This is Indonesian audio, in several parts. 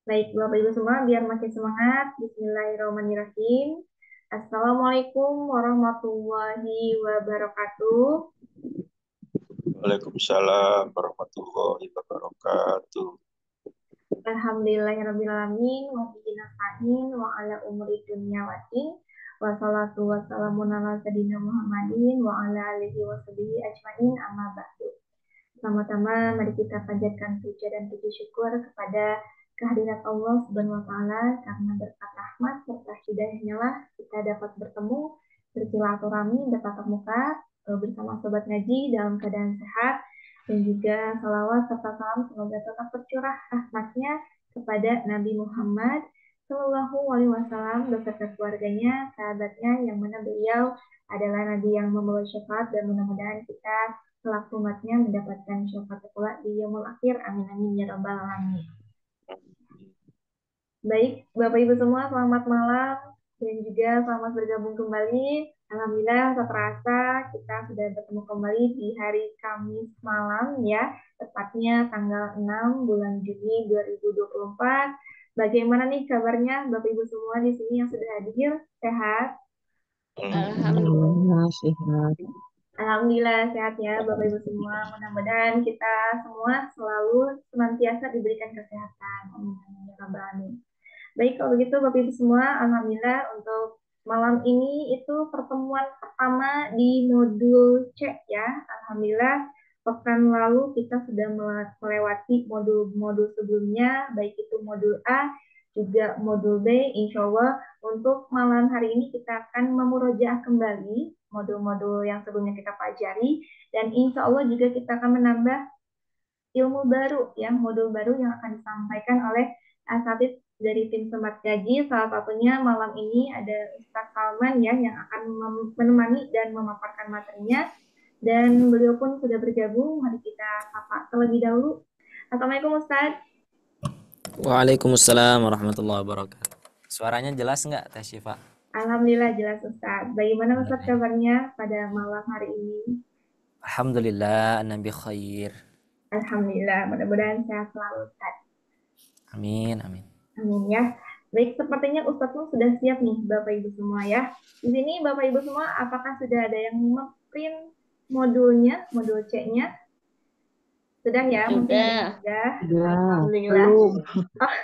Baik, Bapak Ibu semua, biar makin semangat. Bismillahirrahmanirrahim. Assalamualaikum warahmatullahi wabarakatuh. Waalaikumsalam warahmatullahi wabarakatuh. Alhamdulillahirrahmanirrahim. Wa bihi nasta'in wa ala umuri dunya waddin. Wassalatu wassalamun ala sayyidina Muhammadin wa ala alihi wa sahbihi ajmain amma ba'du. Pertama-tama mari kita panjatkan puja dan puji syukur kepada kehadirat Allah Subhanahu wa taala karena berkat rahmat serta hidayahnya lah kita dapat bertemu, bersilaturahmi, bertatap muka bersama sobat ngaji dalam keadaan sehat dan juga salawat serta salam semoga tetap tercurah rahmatnya kepada Nabi Muhammad Shallallahu Alaihi Wasallam beserta keluarganya, sahabatnya yang mana beliau adalah Nabi yang membawa syafaat dan mudah-mudahan kita kelak umatnya mendapatkan syafaat kelak di yaumul akhir. Amin amin ya rabbal alamin. Baik, Bapak Ibu semua, selamat malam dan juga selamat bergabung kembali. Alhamdulillah, tak terasa kita sudah bertemu kembali di hari Kamis malam ya, tepatnya tanggal 6 bulan Juni 2024. Bagaimana nih kabarnya Bapak Ibu semua di sini yang sudah hadir? Sehat? Alhamdulillah sehat. Alhamdulillah sehat ya Bapak Ibu semua. Mudah-mudahan kita semua selalu senantiasa diberikan kesehatan. Amin. Amin. Ya Rabbal Alamin. Baik, kalau begitu Bapak Ibu semua, Alhamdulillah untuk malam ini itu pertemuan pertama di modul C ya. Alhamdulillah, pekan lalu kita sudah melewati modul-modul sebelumnya, baik itu modul A, juga modul B. Insya Allah untuk malam hari ini kita akan memurojaah kembali modul-modul yang sebelumnya kita pelajari, dan insya Allah juga kita akan menambah ilmu baru ya, modul baru yang akan disampaikan oleh asatidz dari tim Semat Gaji. Salah satunya malam ini ada Ustadz Salman ya yang akan menemani dan memaparkan materinya, dan beliau pun sudah bergabung. Mari kita sapa terlebih dahulu. Assalamualaikum Ustadz. Waalaikumsalam warahmatullahi wabarakatuh. Suaranya jelas nggak, Teh Syifa? Alhamdulillah jelas Ustadz. Bagaimana Ustadz kabarnya pada malam hari ini? Alhamdulillah, Nabi khair. Alhamdulillah, mudah-mudahan sehat selalu Ustadz. Amin, amin. Amin ya. Baik, sepertinya Ustadz pun sudah siap nih Bapak Ibu semua ya. Di sini Bapak Ibu semua apakah sudah ada yang print modulnya, modul C-nya? Sudah ya? Mungkin ada yang sudah. Alhamdulillah. Belum. Oh,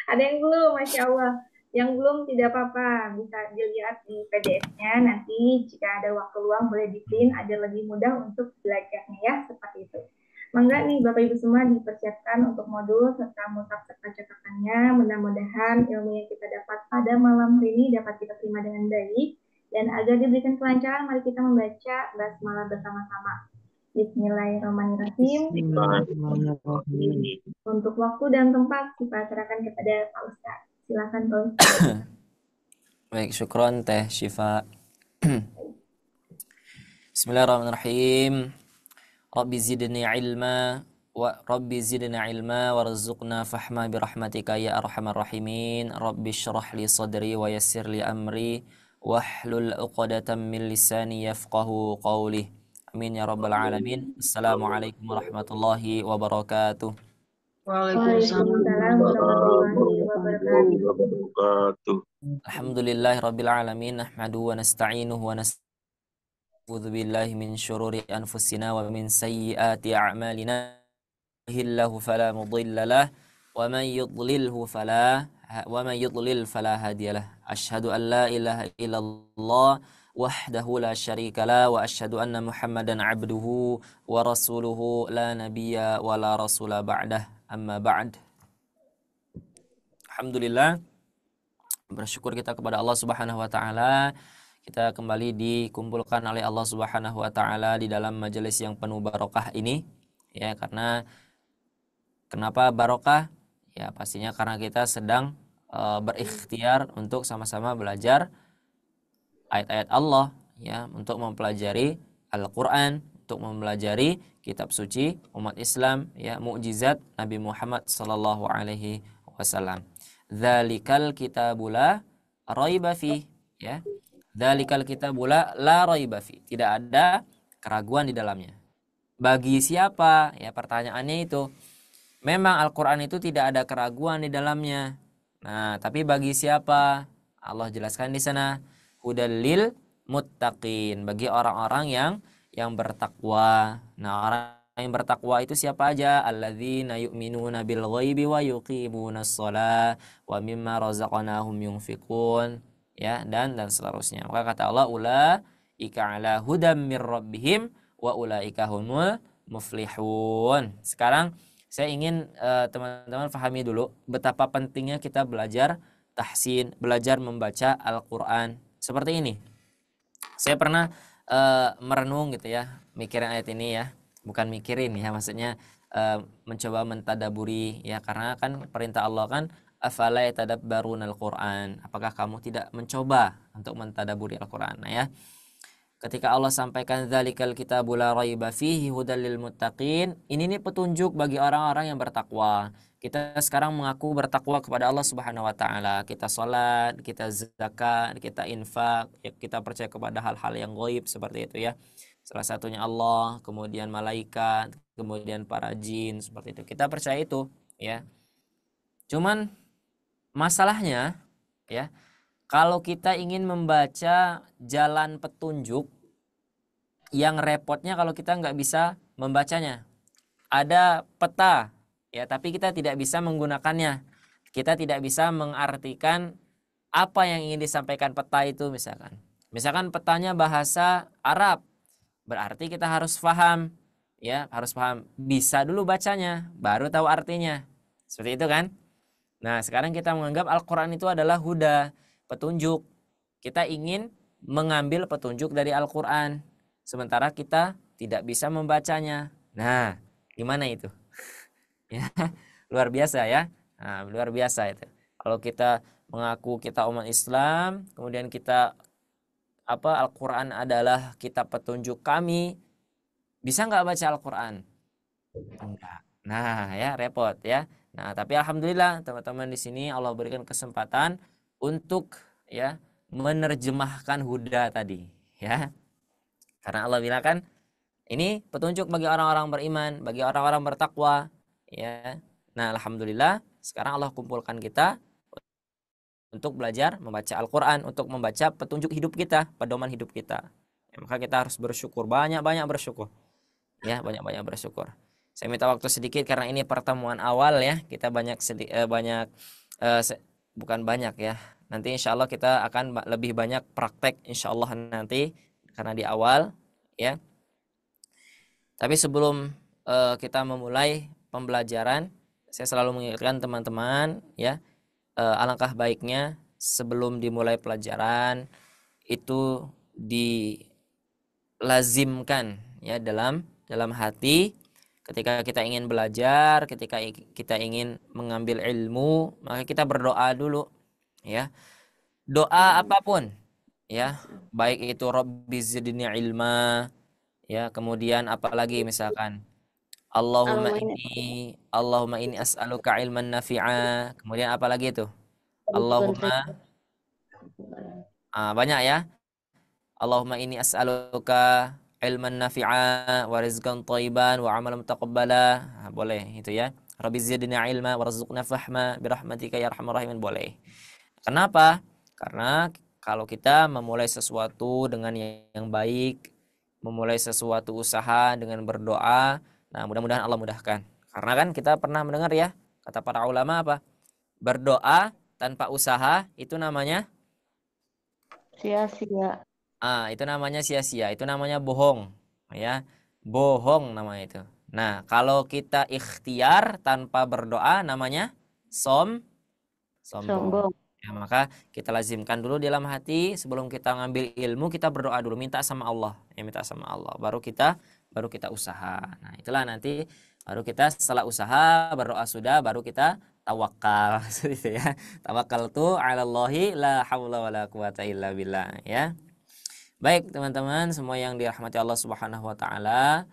ada yang belum, Masya Allah. Yang belum tidak apa-apa, bisa dilihat di PDF-nya. Nanti jika ada waktu luang boleh di-print agar lebih mudah untuk belajarnya ya, seperti itu. Mangga nih Bapak Ibu semua dipersiapkan untuk modul serta mushaf serta cetakannya. Mudah-mudahan ilmu yang kita dapat pada malam hari ini dapat kita terima dengan baik. Dan agar diberikan kelancaran, mari kita membaca basmalah bersama-sama. Bismillahirrahmanirrahim. Bismillahirrahmanirrahim. Untuk waktu dan tempat kita serahkan kepada Pak Ustadz. Silakan Pak Ustadz. Baik, syukron Teh Syifa. Bismillahirrahmanirrahim. Rabbi zidni ilma Rabbi zidna ilma warzuqna fahma birahmatika ya arhamar rahimin. Rabbi syrah li sadri wa yassir li amri wahlul 'uqdatam min lisani yafqahu qawli. Amin ya rabbal alamin. Assalamualaikum warahmatullahi wabarakatuh. Waalaikumsalam warahmatullahi wabarakatuh. Wabarakatuh. Alhamdulillahi rabbil alamin. Nahmadu wa nasta'inuhu wa nasta'udzu billahi min syururi anfusina wa min sayyiati a'malina. Yahillahu fala mudhillalah wa man yudlilhu fala hadiyalah. Asyhadu an la ilaha illallah wahdahu la syarikalah wa asyhadu anna Muhammadan abduhu wa rasuluhu la nabiyya wa la rasula ba'dah. Amma ba'd. Alhamdulillah, bersyukur kita kepada Allah Subhanahu wa taala. Kita kembali dikumpulkan oleh Allah Subhanahu wa taala di dalam majelis yang penuh barokah ini. Ya, karena kenapa barokah? Ya, pastinya karena kita sedang berikhtiar untuk sama-sama belajar ayat-ayat Allah, ya, untuk mempelajari Al-Qur'an, untuk mempelajari kitab suci umat Islam, ya, mukjizat Nabi Muhammad sallallahu alaihi wasallam. Dzalikal kitabula raiba fi, ya. Dzalikal kitabula la raiba fi. Tidak ada keraguan di dalamnya. Bagi siapa? Ya, pertanyaannya itu. memang Al-Quran itu tidak ada keraguan di dalamnya. Nah, tapi bagi siapa? Allah jelaskan di sana, hudal lil muttaqin, bagi orang-orang yang bertakwa. Nah, orang yang bertakwa itu siapa aja? Alladzina yu'minuna bil ghaibi wa yuqimunas shalah wa mimma razaqnahum yunfiqun, ya, dan seterusnya. Maka kata Allah, ulaika ala hudam mir rabbihim wa ulaika humul muflihun. Sekarang saya ingin teman-teman pahami dulu betapa pentingnya kita belajar tahsin, belajar membaca Al-Qur'an. Seperti ini. Saya pernah merenung gitu ya, mikirin ayat ini ya. Bukan mikirin ya, maksudnya mencoba mentadaburi ya, karena kan perintah Allah kan afala yatadabbarunal Qur'an. Apakah kamu tidak mencoba untuk mentadaburi Al-Qur'an? Nah ya. Ketika Allah sampaikan dzalikal kitabul la raiba fihi hudal lil muttaqin, ini nih petunjuk bagi orang-orang yang bertakwa. Kita sekarang mengaku bertakwa kepada Allah Subhanahu wa taala. Kita salat, kita zakat, kita infak, ya, kita percaya kepada hal-hal yang gaib seperti itu ya. Salah satunya Allah, kemudian malaikat, kemudian para jin, seperti itu. Kita percaya itu, ya. Cuman masalahnya ya, kalau kita ingin membaca jalan petunjuk, yang repotnya kalau kita nggak bisa membacanya. Ada peta, ya, tapi kita tidak bisa menggunakannya. Kita tidak bisa mengartikan apa yang ingin disampaikan peta itu misalkan. Misalkan petanya bahasa Arab, berarti kita harus paham, ya, harus paham. Bisa dulu bacanya, baru tahu artinya. Seperti itu kan? Nah, sekarang kita menganggap Al-Quran itu adalah huda, petunjuk. Kita ingin mengambil petunjuk dari Al-Quran, sementara kita tidak bisa membacanya. Nah, gimana itu? Ya, luar biasa ya. Nah, luar biasa itu. Kalau kita mengaku kita umat Islam, kemudian kita Al-Quran adalah kitab petunjuk kami, bisa nggak baca Al-Quran? Enggak. Nah, ya repot ya. Nah, tapi alhamdulillah teman-teman di sini Allah berikan kesempatan untuk ya menerjemahkan huda tadi, ya. Karena Allah bilang kan ini petunjuk bagi orang-orang beriman, bagi orang-orang bertakwa, ya. Nah, alhamdulillah sekarang Allah kumpulkan kita untuk belajar membaca Al-Quran, untuk membaca petunjuk hidup kita, pedoman hidup kita. Ya, maka kita harus bersyukur, banyak-banyak bersyukur. Ya, banyak-banyak bersyukur. Saya minta waktu sedikit karena ini pertemuan awal ya. Kita bukan banyak ya. Nanti insya Allah kita akan lebih banyak praktek insya Allah nanti karena di awal ya. Tapi sebelum kita memulai pembelajaran, saya selalu mengingatkan teman-teman ya, alangkah baiknya sebelum dimulai pelajaran itu dilazimkan ya dalam hati. Ketika kita ingin belajar, ketika kita ingin mengambil ilmu, maka kita berdoa dulu ya. Doa apapun ya, baik itu Rabbi zidni ilma ya, kemudian apalagi misalkan Allahumma inni as'aluka ilman nafi'a, kemudian apalagi itu Allahumma, banyak ya. Allahumma inni as'aluka ilman nafi'a wa rizqan thayyiban wa amalan mutaqabbala. Boleh itu ya. Rabbi zidna ilma warzuqna fahma birahmatika ya arhamar rahimin, boleh. Kenapa? Karena kalau kita memulai sesuatu dengan yang baik, memulai sesuatu usaha dengan berdoa, nah mudah-mudahan Allah mudahkan. Karena kan kita pernah mendengar ya, kata para ulama apa? Berdoa tanpa usaha itu namanya sia-sia. itu namanya sia-sia, itu namanya bohong, ya, bohong namanya itu. Nah, kalau kita ikhtiar tanpa berdoa namanya sombong. Ya, maka kita lazimkan dulu dalam hati sebelum kita ngambil ilmu, kita berdoa dulu, minta sama Allah, ya, minta sama Allah, baru kita usaha. Nah, itulah nanti baru kita setelah usaha berdoa sudah, baru kita tawakal, gitu ya. Tawakal tuh 'alallahi la haula wala quwata illa billah, ya. Baik teman-teman semua yang dirahmati Allah Subhanahu wa taala,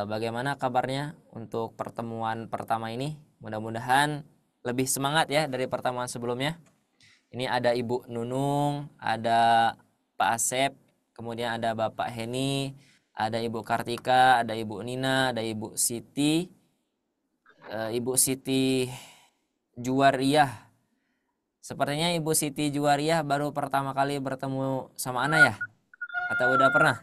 bagaimana kabarnya untuk pertemuan pertama ini? Mudah-mudahan lebih semangat ya dari pertemuan sebelumnya. Ini ada Ibu Nunung, ada Pak Asep, kemudian ada Bapak Heni, ada Ibu Kartika, ada Ibu Nina, ada Ibu Siti, Ibu Siti Juwariyah. Sepertinya Ibu Siti Juwariyah baru pertama kali bertemu sama Ana ya? Atau udah pernah?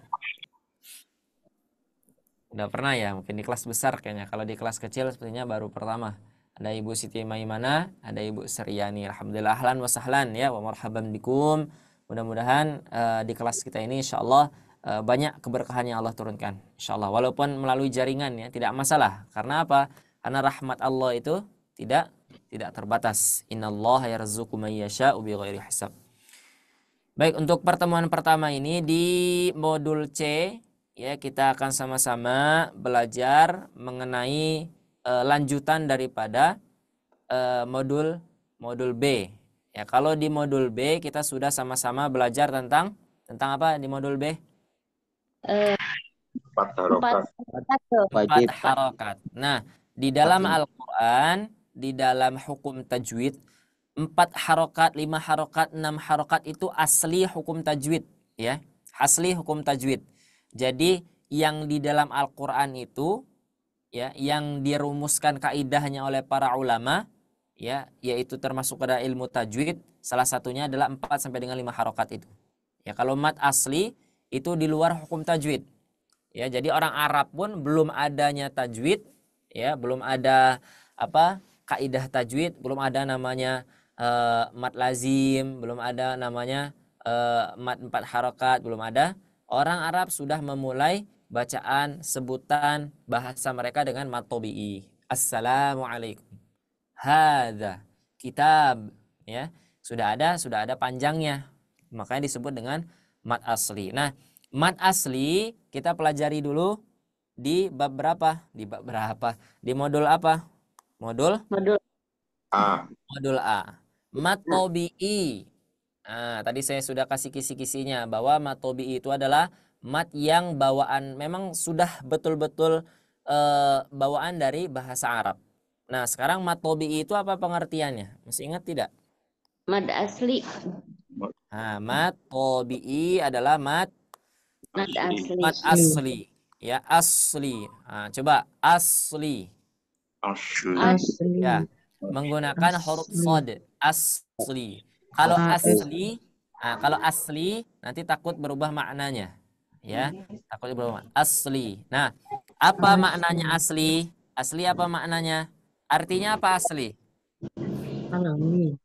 Udah pernah ya, mungkin di kelas besar kayaknya. Kalau di kelas kecil sepertinya baru pertama. Ada Ibu Siti Maimana, ada Ibu Suryani. Alhamdulillah, ahlan wa sahlan ya, wa marhaban bikum. Mudah-mudahan di kelas kita ini insyaallah banyak keberkahan yang Allah turunkan. Insyaallah, walaupun melalui jaringan ya, tidak masalah. Karena apa? Karena rahmat Allah itu tidak terbatas. Innallaha yarzuqu man yasha'u bighairi hisab. Baik, untuk pertemuan pertama ini di modul C ya, kita akan sama-sama belajar mengenai lanjutan daripada modul B. Ya, kalau di modul B kita sudah sama-sama belajar tentang apa di modul B? 4 harokat. 4 harokat. Nah, di dalam Al-Quran, di dalam hukum tajwid, 4 harokat, 5 harokat, 6 harokat itu asli hukum tajwid. Ya, asli hukum tajwid. Jadi yang di dalam Al-Quran itu ya, yang dirumuskan kaidahnya oleh para ulama ya, yaitu termasuk pada ilmu tajwid, salah satunya adalah 4 sampai dengan 5 harokat itu. Ya, kalau mat asli itu di luar hukum tajwid. Ya, jadi orang Arab pun belum adanya tajwid, ya, belum ada kaidah tajwid, belum ada namanya mat lazim, belum ada namanya mat 4 harokat, belum ada. Orang Arab sudah memulai bacaan sebutan bahasa mereka dengan mat tabi'i. Assalamualaikum. Hadza kitab, ya. Sudah ada panjangnya. Makanya disebut dengan mat asli. Nah, mat asli kita pelajari dulu di bab berapa? Di modul apa? Modul A. Modul A. Mat tabi'i. Nah, tadi saya sudah kasih kisi-kisinya bahwa mat tabi'i itu adalah mat yang bawaan, memang sudah betul-betul bawaan dari bahasa Arab. Nah, sekarang mat tabi'i itu apa pengertiannya? Masih ingat tidak? Mad asli. Nah, mat tabi'i adalah mat Asli. asli. Ya, asli. Nah, coba asli. Asli. Ya, menggunakan huruf shad. Asli. Kalau asli nanti takut berubah maknanya. Ya, takut berubah. Asli. Nah, apa maknanya asli? Asli apa maknanya? Artinya apa asli? Alami.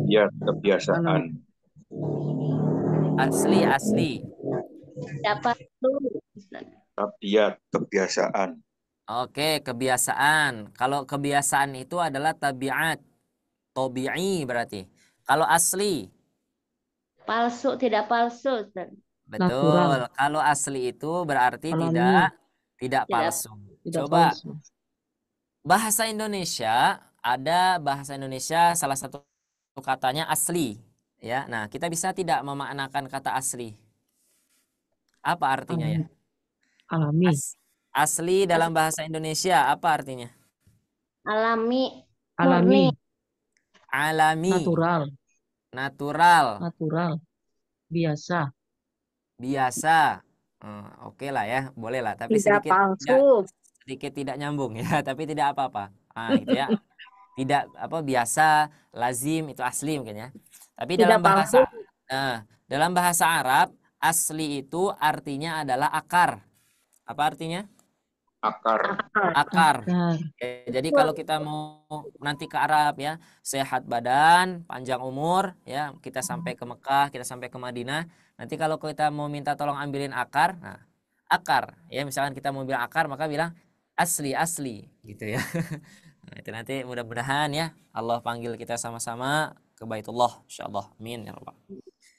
Ya, kebiasaan. Asli. Dapat tuh. Tabiat, kebiasaan. Oke, kebiasaan. Kalau kebiasaan itu adalah tabiat. Tabi'i berarti. Kalau asli? Palsu, tidak palsu. Betul. Natural. Kalau asli itu berarti Alami. tidak palsu. Tidak Coba palsu. bahasa Indonesia, ada bahasa Indonesia salah satu katanya asli. Ya, nah kita bisa tidak memaknakan kata asli. Apa artinya ya? Alami. Asli dalam bahasa Indonesia apa artinya? Alami. Alami. Natural. Biasa. Oke lah ya, boleh lah. Tapi Tidak palsu. sedikit tidak nyambung ya, tapi tidak apa-apa. Gitu ya. Tidak biasa, lazim itu asli mungkin ya. Tapi dalam bahasa Arab, asli itu artinya adalah akar. Apa artinya? Akar. Jadi kalau kita mau nanti ke Arab ya, sehat badan, panjang umur ya, kita sampai ke Mekah, kita sampai ke Madinah. Nanti kalau kita mau minta tolong ambilin akar, nah akar ya, misalkan kita mau bilang akar maka bilang asli gitu ya. Nah, itu nanti mudah-mudahan ya Allah panggil kita sama-sama ke Baitullah insyaallah. Amin ya rabbal.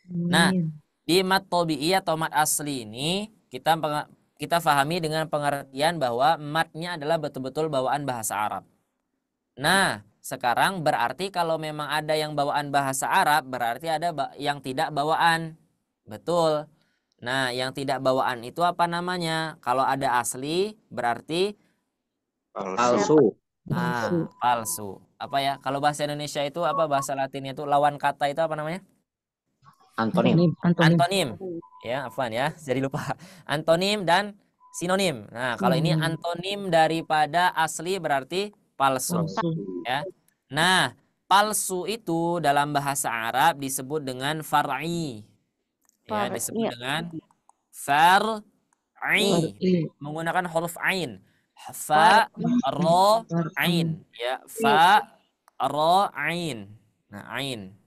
Nah, di mat tabi'i atau mat asli ini kita fahami dengan pengertian bahwa matnya adalah betul-betul bawaan bahasa Arab. Nah, sekarang berarti kalau memang ada yang bawaan bahasa Arab, berarti ada yang tidak bawaan. Betul. Nah, yang tidak bawaan itu apa namanya? Kalau ada asli, berarti palsu. Palsu. Apa ya? Kalau bahasa Indonesia itu apa, bahasa Latinnya itu lawan kata itu apa namanya? Antonim. Ya, afwan ya. Jadi lupa. Antonim dan sinonim. Nah, kalau ini antonim daripada asli berarti palsu. Palsu. Ya. Nah, palsu itu dalam bahasa Arab disebut dengan far'i. Ya, disebut dengan far'i. Far'i. Menggunakan huruf ain. Fa, ro, ain. Ya, fa, ro, ain. Nah, ain.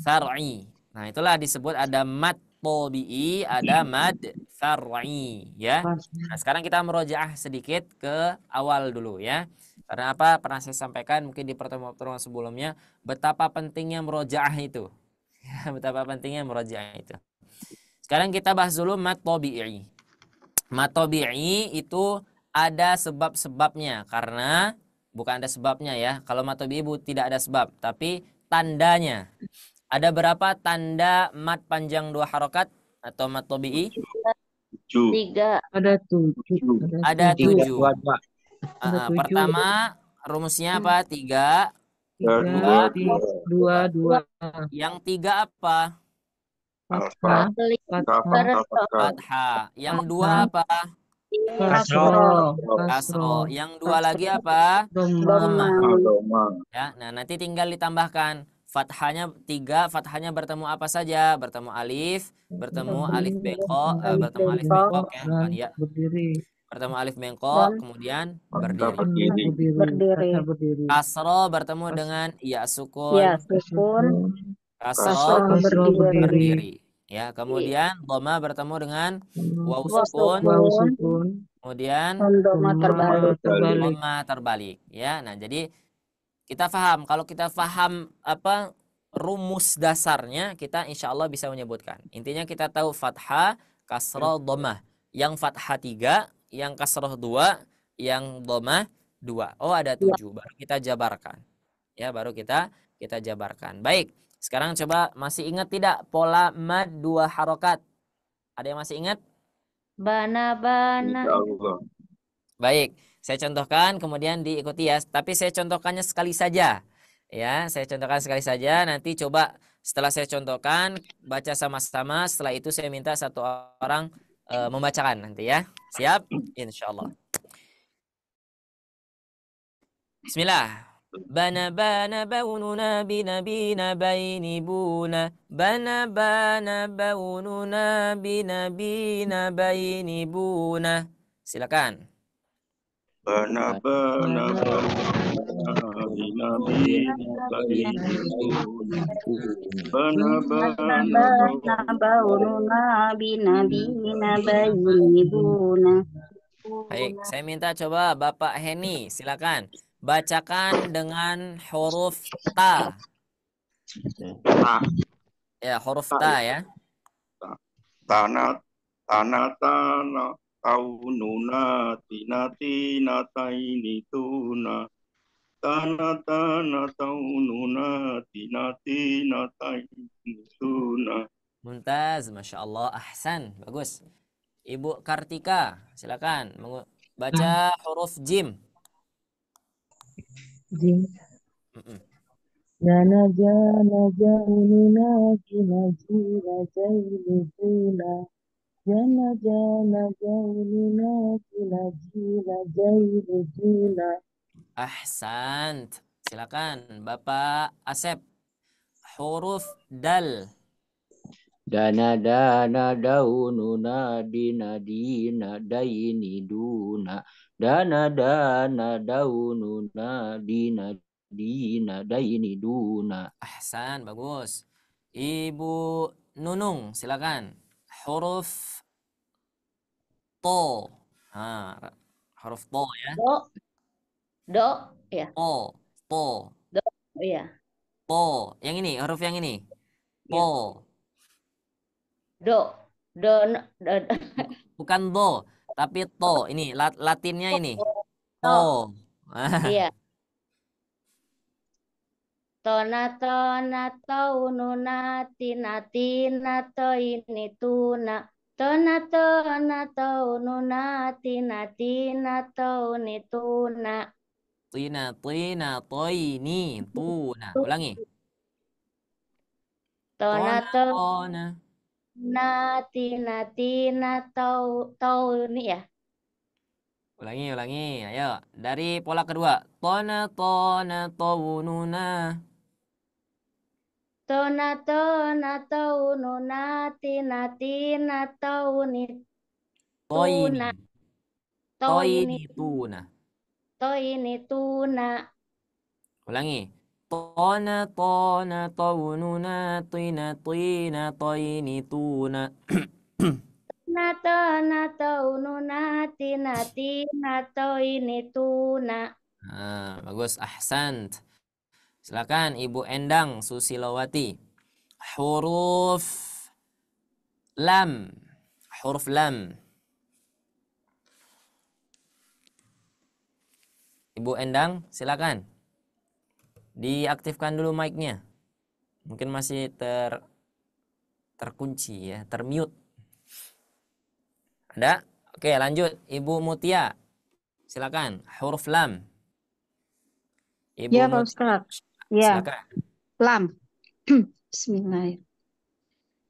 Far'i. Nah, itulah disebut ada mad tabi'i, ada mad far'i, ya. Nah, sekarang kita merojaah sedikit ke awal dulu ya. Karena apa? Pernah saya sampaikan mungkin di pertemuan sebelumnya betapa pentingnya merojaah itu. Ya, betapa pentingnya merojaah itu. Sekarang kita bahas dulu mad tabi'i. Mad tabi'i itu ada sebab-sebabnya karena bukan ada sebabnya ya. Kalau mad tabi'i tidak ada sebab, tapi tandanya. Ada berapa tanda mad panjang 2 harokat atau mad tabi'i? 7. 3. Ada 7. Ada 7. Ada 7. Pertama rumusnya apa? 3, 2, 2, 2. yang 3 apa? Fathah. Fathah. Yang 2 apa? Kasroh. Kasroh. Yang 2 lagi apa? Dhamma. Ya, nah nanti tinggal ditambahkan fathahnya 3, fathahnya bertemu apa saja? Bertemu alif, bertemu alif bengkok, bertemu alif bengkok ya, bukan ya. Berdiri. Bertemu alif bengkok, kemudian berdiri. Berdiri. Kasroh bertemu dengan ya sukun. Ya, sukun. Kasroh Berdiri. berdiri. Ya, kemudian dhamma bertemu dengan waw sukun. Kemudian Dhamma terbalik. dhamma terbalik. Ya, nah jadi kita paham. Kalau kita paham apa rumus dasarnya, kita insya Allah bisa menyebutkan. Intinya kita tahu fathah, kasroh, dhammah. Yang fathah 3, yang kasroh 2, yang dhammah 2. Oh, ada 7. Baru kita jabarkan. Ya, baru kita jabarkan. Baik. Sekarang coba masih ingat tidak pola mad 2 harokat? Ada yang masih ingat? Bana. Baik, saya contohkan kemudian diikuti ya. Tapi saya contohkannya sekali saja. Ya, saya contohkan sekali saja. Nanti coba setelah saya contohkan baca sama-sama. Setelah itu saya minta satu orang membacakan nanti ya. Siap? Insya Allah. Bismillah. Bana baununa bina baini buna. Bana baununa bina baini buna. Silakan. Bana Baik, saya minta coba Bapak Heni, silakan bacakan dengan huruf ta. Ya, huruf ta ya. Tanah taununa tina taini tuna. Tanah taununa tina taini tuna. Muntaz, Masya Allah, ahsan, bagus. Ibu Kartika, silakan baca huruf jim. Jim. Jana jaununa jina jaili juna. Jana jaununa jina jaili juna. Ahsan. Silakan Bapak Asep. Huruf dal. Dana daununa dina daini duna. Dana daununa dina daini duna. Ahsan, bagus. Ibu Nunung, silakan. Huruf to. Huruf to ya. Do, ya. To. Iya. To. Yang ini, huruf yang ini. To. Do. Bukan do, tapi to. Ini latinnya ini. To. Iya. Tona taununa tina ini tuna. Tona taununa tina ini tuna. Tina toini tuna. Ulangi. Tona tona. tina ini ya. Ulangi. Ayo, dari pola kedua. Tona taununa. Tona taununa tina taunituna. Toini. Toini Toinituna. toinituna. Ulangi. Tona taununa tina toinituna. Tona taununa tina toinituna. Bagus. Ahsant. Silakan Ibu Endang Susilowati. Huruf lam. Huruf lam. Ibu Endang, silakan. Diaktifkan dulu mic-nya. Mungkin masih terkunci ya, termute. Ada? Oke, lanjut. Ibu Mutia. Silakan. Huruf lam. Ibu Ya, Pak Mutia. Ustadz. Ya, Silakan. lam. Bismillahirrahmanirrahim.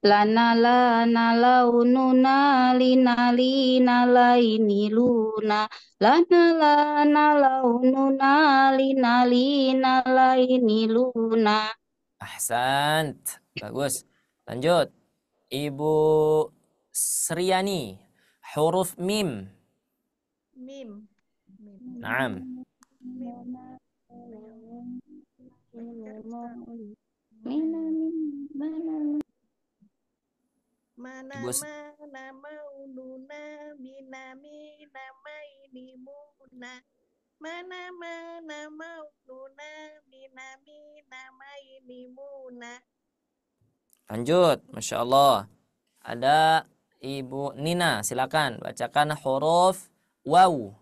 Lana lana laununa lina lina laini luna. Lana lana laununa lina lina laini luna. Ahsant. Bagus. Lanjut. Ibu Sriani. Huruf mim. Mim. Naam. Mana Ibu mana maununa mina mina maini muna. Mana mana maununa mina mina maini muna. Lanjut. Masya Allah. Ada Ibu Nina. Silakan bacakan huruf waw.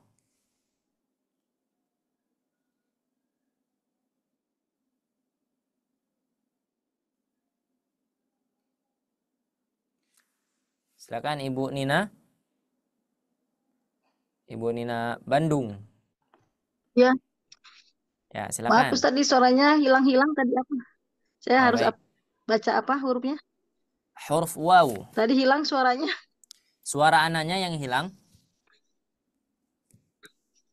Silakan Ibu Nina. Ibu Nina Bandung. Ya, Ya, maaf silakan. Ustadz, di suaranya hilang-hilang tadi apa? Saya Oh, harus baik. baca apa hurufnya? Huruf waw. Tadi hilang suaranya. Suara anaknya yang hilang.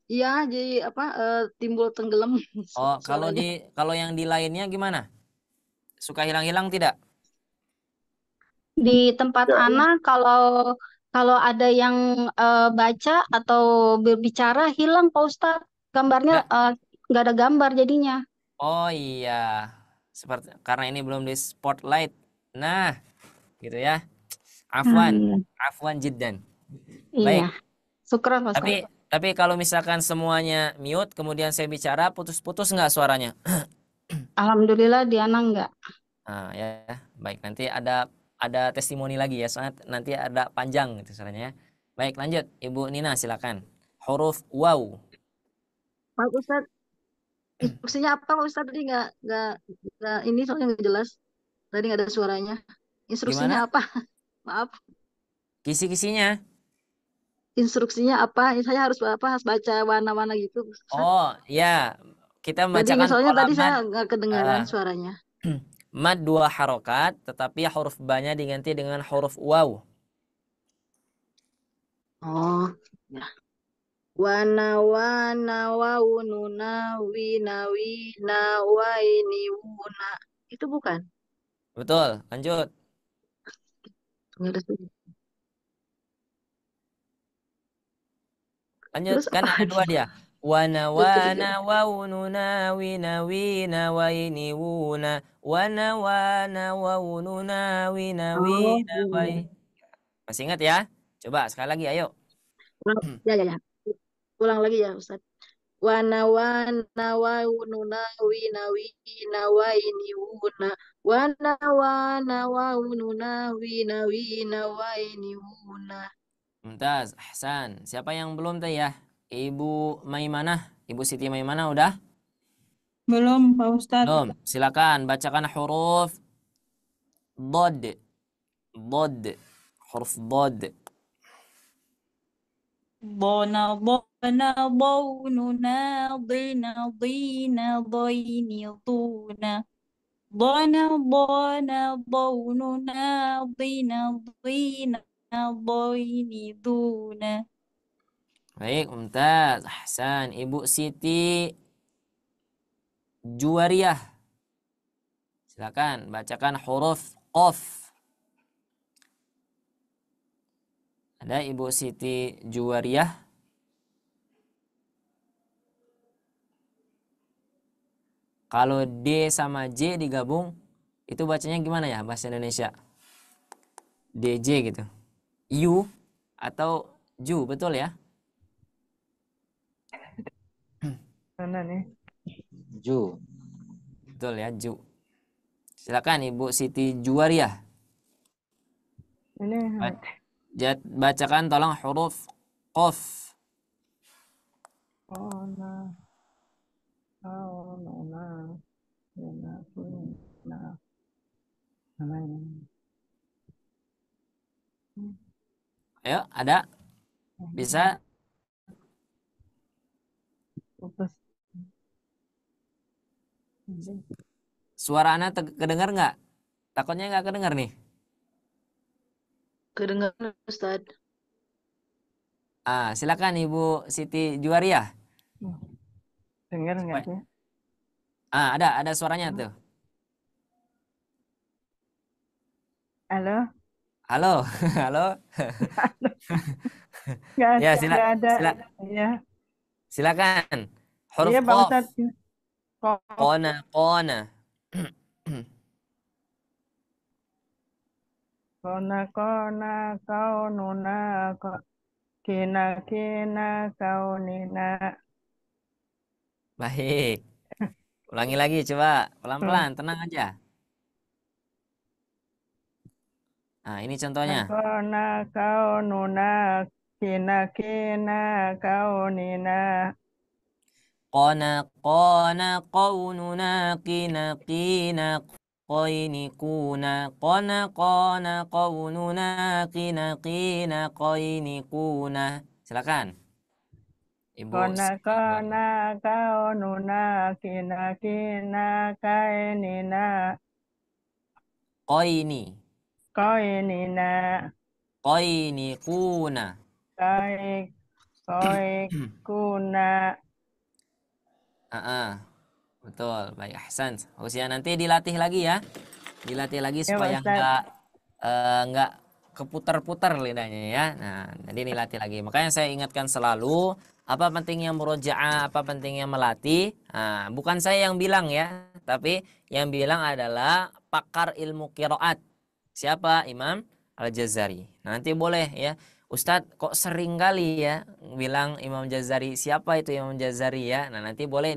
Iya, jadi apa? Timbul tenggelam Oh, suaranya. kalau yang di lainnya gimana? Suka hilang-hilang tidak? Di tempat Ana kalau ada yang baca atau berbicara hilang Pak Ustadz. Gambarnya Nggak. nggak ada gambar jadinya. Oh iya. Seperti karena ini belum di spotlight. Nah, gitu ya. Afwan. Iya. Afwan jiddan. Iya. Baik. Syukran Pak Ustadz. Tapi kalau misalkan semuanya mute kemudian saya bicara putus-putus nggak suaranya? Alhamdulillah di Ana nggak. Nah, ya. Baik, nanti ada testimoni lagi ya. Soalnya nanti ada panjang gitu suaranya ya. Baik, lanjut. Ibu Nina silakan. Huruf waw. Pak Ustadz, instruksinya apa Pak Ustadz? Tadi nggak ini soalnya nggak jelas. Tadi nggak ada suaranya. Instruksinya Gimana? apa? Maaf. Kisi-kisinya? Instruksinya apa? Saya harus harus baca warna-warna gitu, Ustadz. Oh, ya. Kita Tadi membacakan soalnya pola tadi mad. saya nggak kedengaran suaranya. Mad 2 harokat, tetapi huruf ba-nya diganti dengan huruf waw. Oh, ya. Wana wana waununa wina wina waini wuna. Itu bukan? Betul, lanjut. Nggak ada suara. Lanjut, Terus kan apa ada lagi? dua dia. Wana Terus wana waununa wina wina waini wuna. Wana wana waununa wina Oh, wina iya, iya. waini. Masih ingat ya? Coba sekali lagi, ayo. Ya, ya, ya. Ulang lagi ya, Ustaz. Wana wana waununa wina wina waini wuna. Wana wana waununa wina wina waini wuna. Mumtaz, ahsan. Siapa yang belum teh ya? Ibu Maimanah, Ibu Siti Maimanah udah? Belum, Pak Ustadz. Belum. Silakan bacakan huruf Dod. Dod. Huruf Dod. Dona, dona, daununa, dina, dina, daini, duna. Dona, dona, daununa, dina, dina, daini, duna. Baik, mumtaz. Ahsan. Ibu Siti Juwariyah. Silakan bacakan huruf qaf. Ada Ibu Siti Juwariyah? Kalau D sama J digabung, itu bacanya gimana ya bahasa Indonesia? DJ gitu. U atau Ju, betul ya? Mana nih? Ju. Betul ya, Ju. Silakan Ibu Siti Juwariyah. Ini Bacakan tolong huruf qaf. Ona, Ona, Ona, Ayo, ada? Bisa? Suara anak kedengar nggak? Takutnya nggak kedengar nih. Kedengaran Ustaz. Silakan Ibu Siti Juwariyah. dengar nggak sih? Ada suaranya tuh. Halo? Halo, halo. Nggak Ya, ada. Ya. Silakan. Huruf Iya, Pak qaf. Ustaz. Qona, qona. Kona, kau nuna, kina, kau nina. Baik. Ulangi lagi coba. Pelan-pelan, tenang aja. Nah, ini contohnya. Kona, kau nuna, kina, kau nina. Qona, qona, qaununa, qina, qoinikuna. Qona, qona, qaununa, qina, qoinikuna. Silakan. Ibu. Kona, kau nuna, kina, kainina. Qoini. Koinina. Qoinikuna. Kuna. Betul. Baik, ahsan. Usia nanti dilatih lagi ya. Dilatih lagi Ya, supaya Pak Ustaz. nggak keputar-putar lidahnya ya. Nah, jadi dilatih lagi. Makanya saya ingatkan selalu apa pentingnya murojaah, apa pentingnya melatih. Nah, bukan saya yang bilang ya, tapi yang bilang adalah pakar ilmu qiraat. Siapa? Imam Al-Jazari. Nanti boleh ya. Ustadz kok sering kali ya bilang Imam Jazari. Siapa itu Imam Jazari ya? Nah, nanti boleh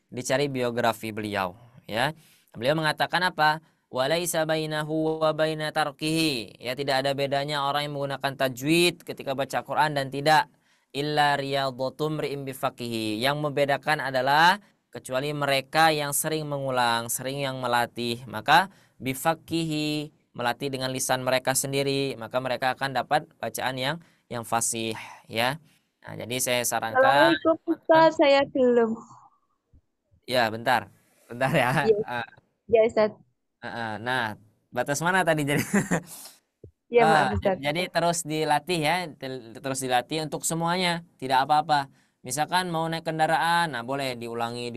dicari biografi beliau ya. Beliau mengatakan apa? Walaisa bainahu wa baina tarkihi. Ya, tidak ada bedanya orang yang menggunakan tajwid ketika baca Quran dan tidak. Illa riyadhatum ri'im bifaqihi. Yang membedakan adalah kecuali mereka yang sering mengulang, sering yang melatih, maka bifaqihi, melatih dengan lisan mereka sendiri, maka mereka akan dapat bacaan yang fasih ya. Nah, jadi saya sarankan. Assalamualaikum Ustaz, saya belum. Ya, bentar ya. Ya, ya Ustaz. Nah, batas mana tadi jadi? Ya, maaf Ustaz. Jadi terus dilatih ya, terus dilatih untuk semuanya, tidak apa-apa. Misalkan mau naik kendaraan, nah boleh diulangi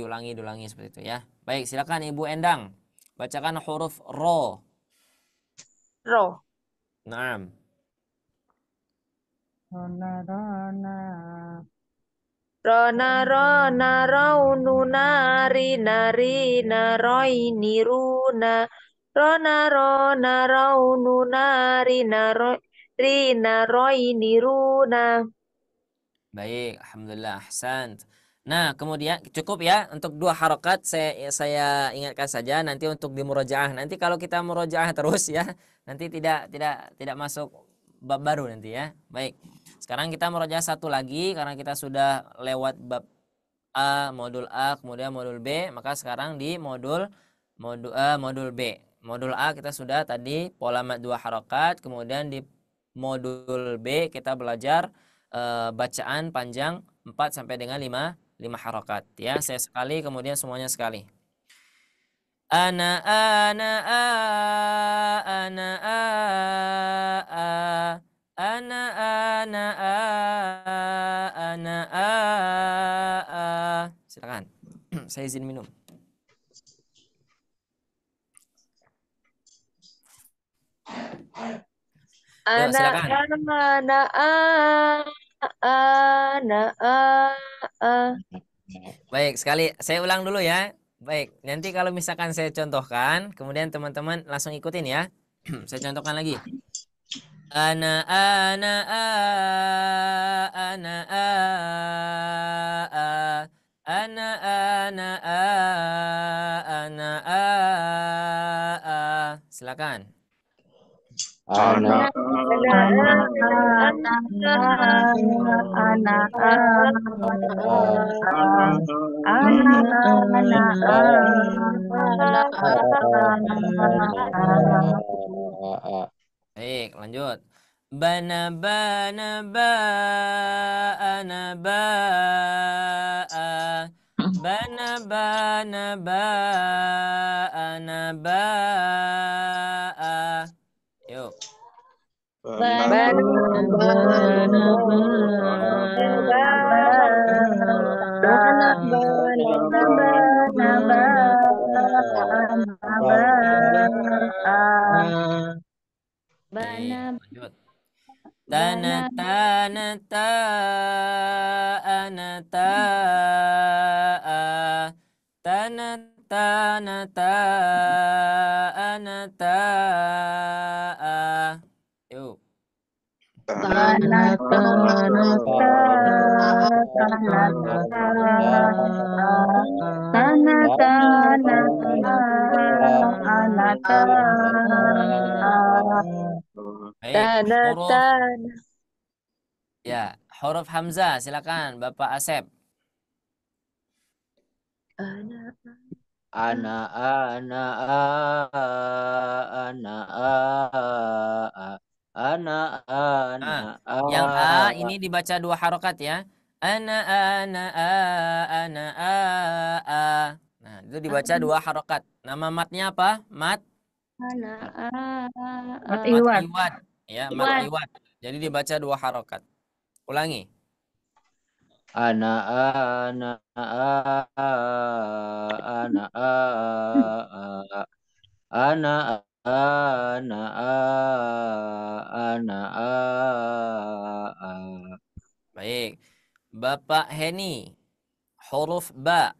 seperti itu ya. Baik, silakan Ibu Endang, bacakan huruf ro. Ro. Naam. Rona. Rona, raununa, rina, roi, niruna. Rona, raununa, rina, roi, niruna. Baik, alhamdulillah, ahsan. Nah, kemudian cukup ya untuk 2 harokat saya ingatkan saja nanti untuk di murojaah. Nanti kalau kita murojaah terus ya, nanti tidak masuk bab baru nanti ya. Baik. Sekarang kita murojaah satu lagi karena kita sudah lewat bab modul A, kemudian modul B, maka sekarang di modul B. Modul A kita sudah tadi pola mad 2 harokat, kemudian di modul B kita belajar bacaan panjang 4 sampai dengan 5 harokat ya. Saya sekali kemudian semuanya sekali. Ana Ana ana ana silakan. Saya izin minum. Yuk Ana silakan. ana ana Baik, sekali saya ulang dulu ya. Baik, nanti kalau misalkan saya contohkan, kemudian teman-teman langsung ikutin ya. Saya contohkan lagi. Ana ana ana ana silakan. Ana Baik, lanjut. Bana bana ba ana ba bana bana ba ana ba yuk. bana Baik, lanjut. Tana tana ta ana ta tana tana ta ana ta yuk. Baik, huruf ya, huruf hamzah silakan Bapak Asep. ana ana ana Nah, yang a ini dibaca 2 harokat ya. Ana ana a. Nah, itu dibaca 2 harokat. Nama matnya apa? Mat mat iwad. Ya, mat iwad. Jadi dibaca 2 harokat. Ulangi. ana Baik. Bapak Heni, huruf ba.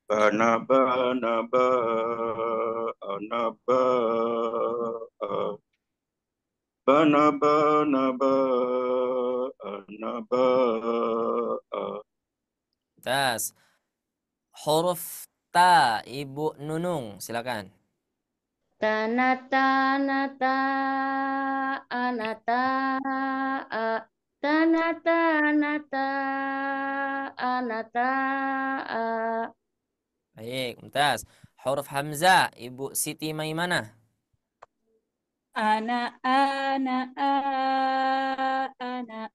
Bana bana ba ana ba bana bana ba ana ba Tas. Huruf ta, Ibu Nunung, silakan. Tanata nata anata tanata nata anata Baik, mumtaz. Huruf hamzah, Ibu Siti Maimanah. Ana ana ana ana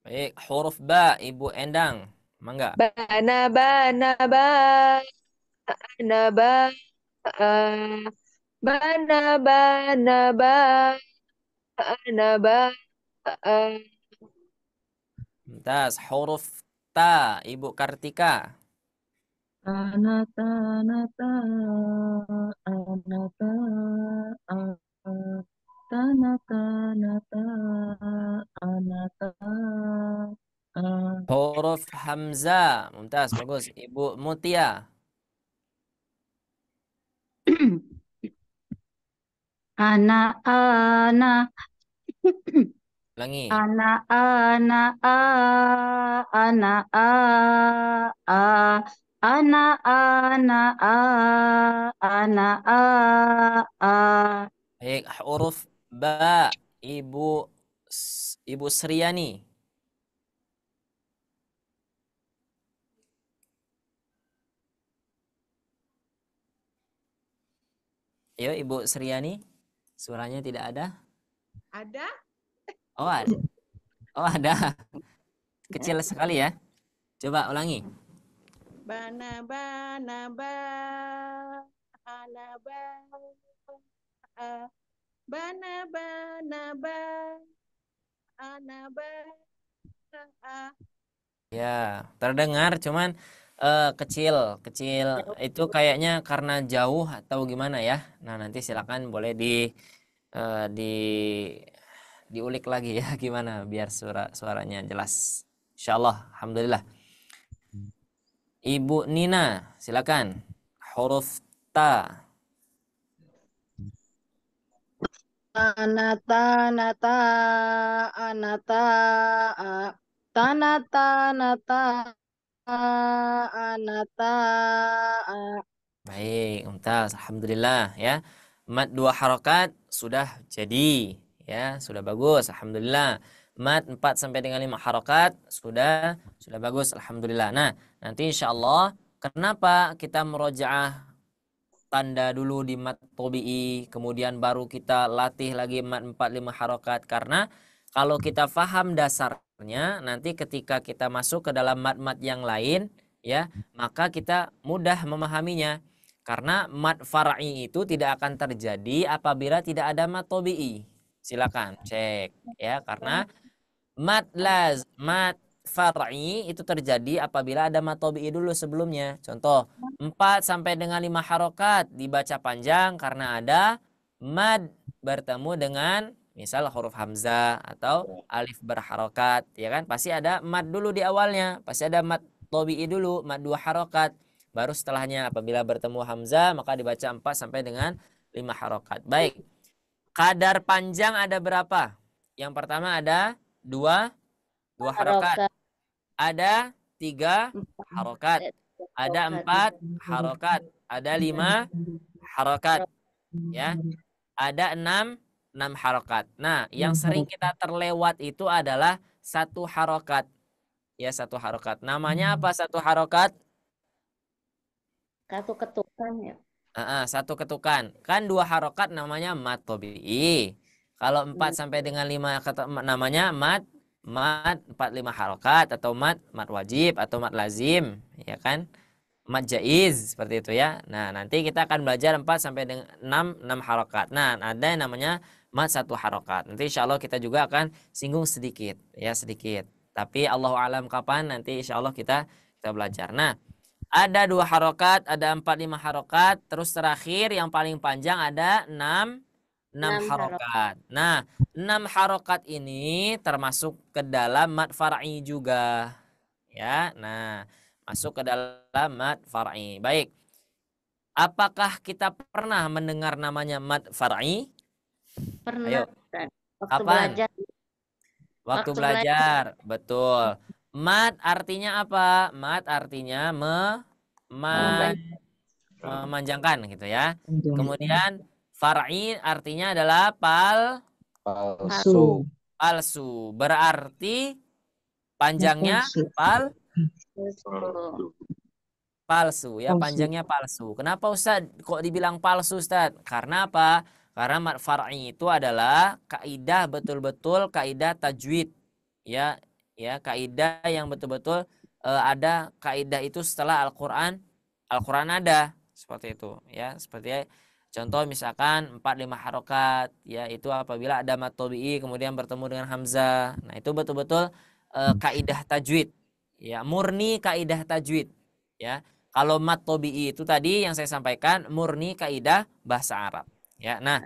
Baik, huruf ba, Ibu Endang. Mangga. bana bana ba ana ba bana bana ba ana ba Mumtaz. Huruf ta, Ibu Kartika. anata anata anata tanata nata anata Huruf hamzah. Mumtaz, bagus. Ibu Mutia. ana ana Ulangi. ana ana ana ana ana Baik, huruf ba, Ibu Sriani. Ayo, Ibu Sriani. Suaranya tidak ada? Ada? Oh, ada. Oh, ada. Kecil sekali ya. Coba ulangi. Bana bana ba ana ba bana bana ba ana ba Ya, terdengar cuman kecil itu kayaknya karena jauh atau gimana ya. Nah, nanti silakan boleh di diulik lagi ya gimana biar suaranya jelas. Insyaallah, alhamdulillah. Ibu Nina, silakan. Huruf ta. Anata nata anata tanata nata anata Baik, mumtaz. Alhamdulillah ya. Mad 2 harokat sudah jadi ya, sudah bagus. Alhamdulillah. Mad 4 sampai dengan 5 harokat sudah bagus. Alhamdulillah. Nah, nanti insyaallah kenapa kita murojaah tanda dulu di mad tobi'i, kemudian baru kita latih lagi mad 4 5 harokat, karena kalau kita faham dasarnya, nanti ketika kita masuk ke dalam mad-mad yang lain ya, maka kita mudah memahaminya. Karena mad far'i itu tidak akan terjadi apabila tidak ada mad tobi'i. Silakan cek ya, karena mad far'i itu terjadi apabila ada mad tobi'i dulu sebelumnya. Contoh, 4 sampai dengan 5 harokat dibaca panjang karena ada mad bertemu dengan misal huruf hamzah atau alif berharokat, ya kan? Pasti ada mad dulu di awalnya, pasti ada mad tobi'i dulu, mad 2 harokat. Baru setelahnya apabila bertemu hamzah maka dibaca 4 sampai dengan 5 harokat. Baik. Kadar panjang ada berapa? Yang pertama ada 2 harokat. Ada 3 harokat. Ada 4 harokat. Ada 5 harokat. Ya. Ada 6 harokat. Nah, yang sering kita terlewat itu adalah 1 harokat. Ya, 1 harokat. Namanya apa 1 harokat? Satu ketukan ya. 1 ketukan. Kan 2 harokat namanya mad tobi'i. Kalau 4 sampai dengan 5 namanya mad 4 5 harokat atau mad wajib atau mad lazim, ya kan? Mad jaiz seperti itu ya. Nah, nanti kita akan belajar 4 sampai dengan 6 harokat. Nah, ada yang namanya mad 1 harokat. Nanti insya Allah kita juga akan singgung sedikit ya, sedikit. Tapi Allahu alam kapan nanti insya Allah kita belajar. Nah, ada 2 harokat, ada 4 5 harokat, terus terakhir yang paling panjang ada 6 harokat. Nah, 6 harokat ini termasuk ke dalam mad far'i juga. Ya, nah, masuk ke dalam mad far'i. Baik. Apakah kita pernah mendengar namanya mad far'i? Pernah. Ayo. Waktu Kapan? belajar. Waktu belajar. Betul. Mad artinya apa? Mad artinya memanjangkan gitu ya. Kemudian far'i artinya adalah palsu. Berarti panjangnya palsu ya, panjangnya palsu. Kenapa Ustaz kok dibilang palsu Ustaz? Karena apa? Karena mad far'i itu adalah kaidah betul-betul kaidah tajwid. Ya, kaidah yang betul-betul ada kaidah itu setelah Al-Qur'an ada seperti itu ya. Seperti contoh misalkan 4 5 harokat ya, itu apabila ada mad tobi'i kemudian bertemu dengan hamzah. Nah, itu betul-betul kaidah tajwid ya, murni kaidah tajwid ya. Kalau mad tobi'i itu tadi yang saya sampaikan murni kaidah bahasa Arab ya. Nah,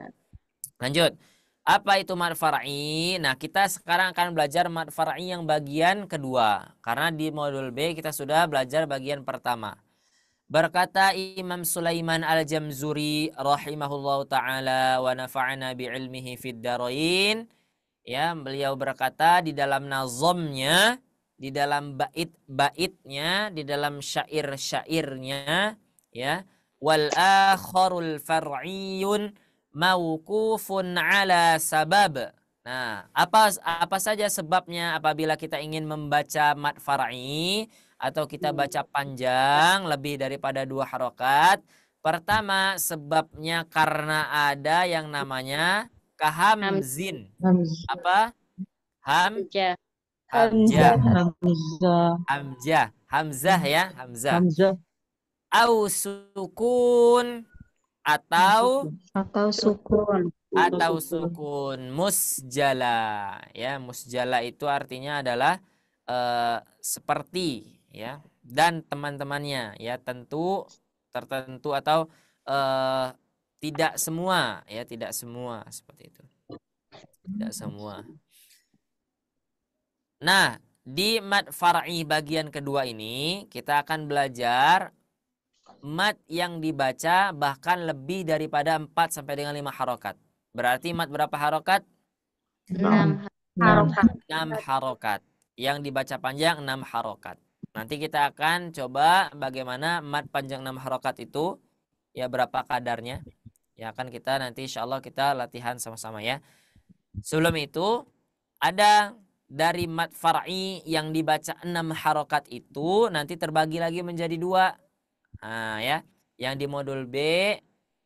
lanjut. Apa itu mad far'i? Nah, kita sekarang akan belajar mad far'i yang bagian kedua. Karena di modul B kita sudah belajar bagian pertama. Berkata Imam Sulaiman Al-Jamzuri rahimahullahu taala wa nafa'ana bi'ilmihi fid darain. Ya, beliau berkata di dalam nazamnya, di dalam bait-baitnya, di dalam syair-syairnya ya, wal akharul far'iyun mauqufun ala sabab. Nah, apa saja sebabnya apabila kita ingin membaca mad far'i atau kita baca panjang lebih daripada 2 harokat? Pertama, sebabnya karena ada yang namanya kahamzin. Apa? Hamzah. Hamzah ya, Hamzah. Hamzah. Au sukun atau Sukun. musjala ya. Musjala itu artinya adalah seperti ya, dan teman-temannya ya, tertentu atau tidak semua ya, tidak semua seperti itu. Tidak semua. Nah, di mad far'i bagian kedua ini kita akan belajar mad yang dibaca bahkan lebih daripada 4 sampai dengan 5 harokat. Berarti mad berapa harokat? 6 Harokat. 6 harokat. Yang dibaca panjang 6 harokat. Nanti kita akan coba bagaimana mad panjang 6 harokat itu ya, berapa kadarnya. Ya akan kita nanti insya Allah kita latihan sama-sama ya. Sebelum itu ada dari mad far'i yang dibaca 6 harokat itu nanti terbagi lagi menjadi 2. Nah ya, yang di modul B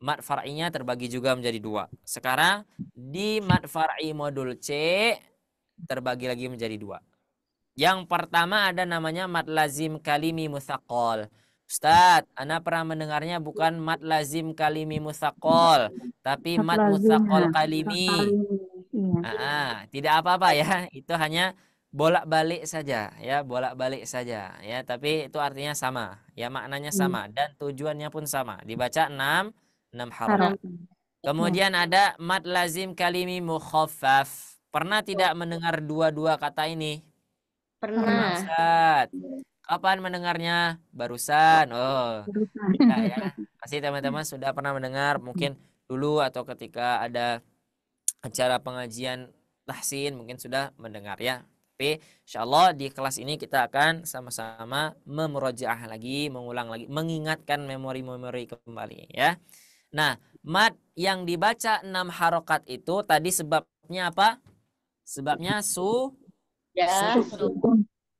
mad far'inya terbagi juga menjadi 2. Sekarang di mad far'i modul C terbagi lagi menjadi 2. Yang pertama ada namanya mad lazim kalimi mutsaqal. Ustadz, Ana pernah mendengarnya bukan mad lazim kalimi mutsaqal, tapi mad mutsaqal kalimi. Tidak apa-apa ya, itu hanya bolak-balik saja ya, bolak-balik saja ya, tapi itu artinya sama ya, maknanya sama dan tujuannya pun sama, dibaca 6 harokat. Kemudian ada mad lazim kalimi mukhaffaf. Pernah tidak mendengar dua-dua kata ini? Pernah. Ustaz. Kapan mendengarnya? Barusan. Oh, tidak ya. Pasti teman-teman sudah pernah mendengar mungkin dulu atau ketika ada acara pengajian tahsin mungkin sudah mendengar ya. Tapi insyaallah di kelas ini kita akan sama-sama memurojaah lagi, mengulang lagi, mengingatkan memori-memori kembali ya. Nah, mad yang dibaca 6 harokat itu tadi sebabnya apa? Sebabnya sukun.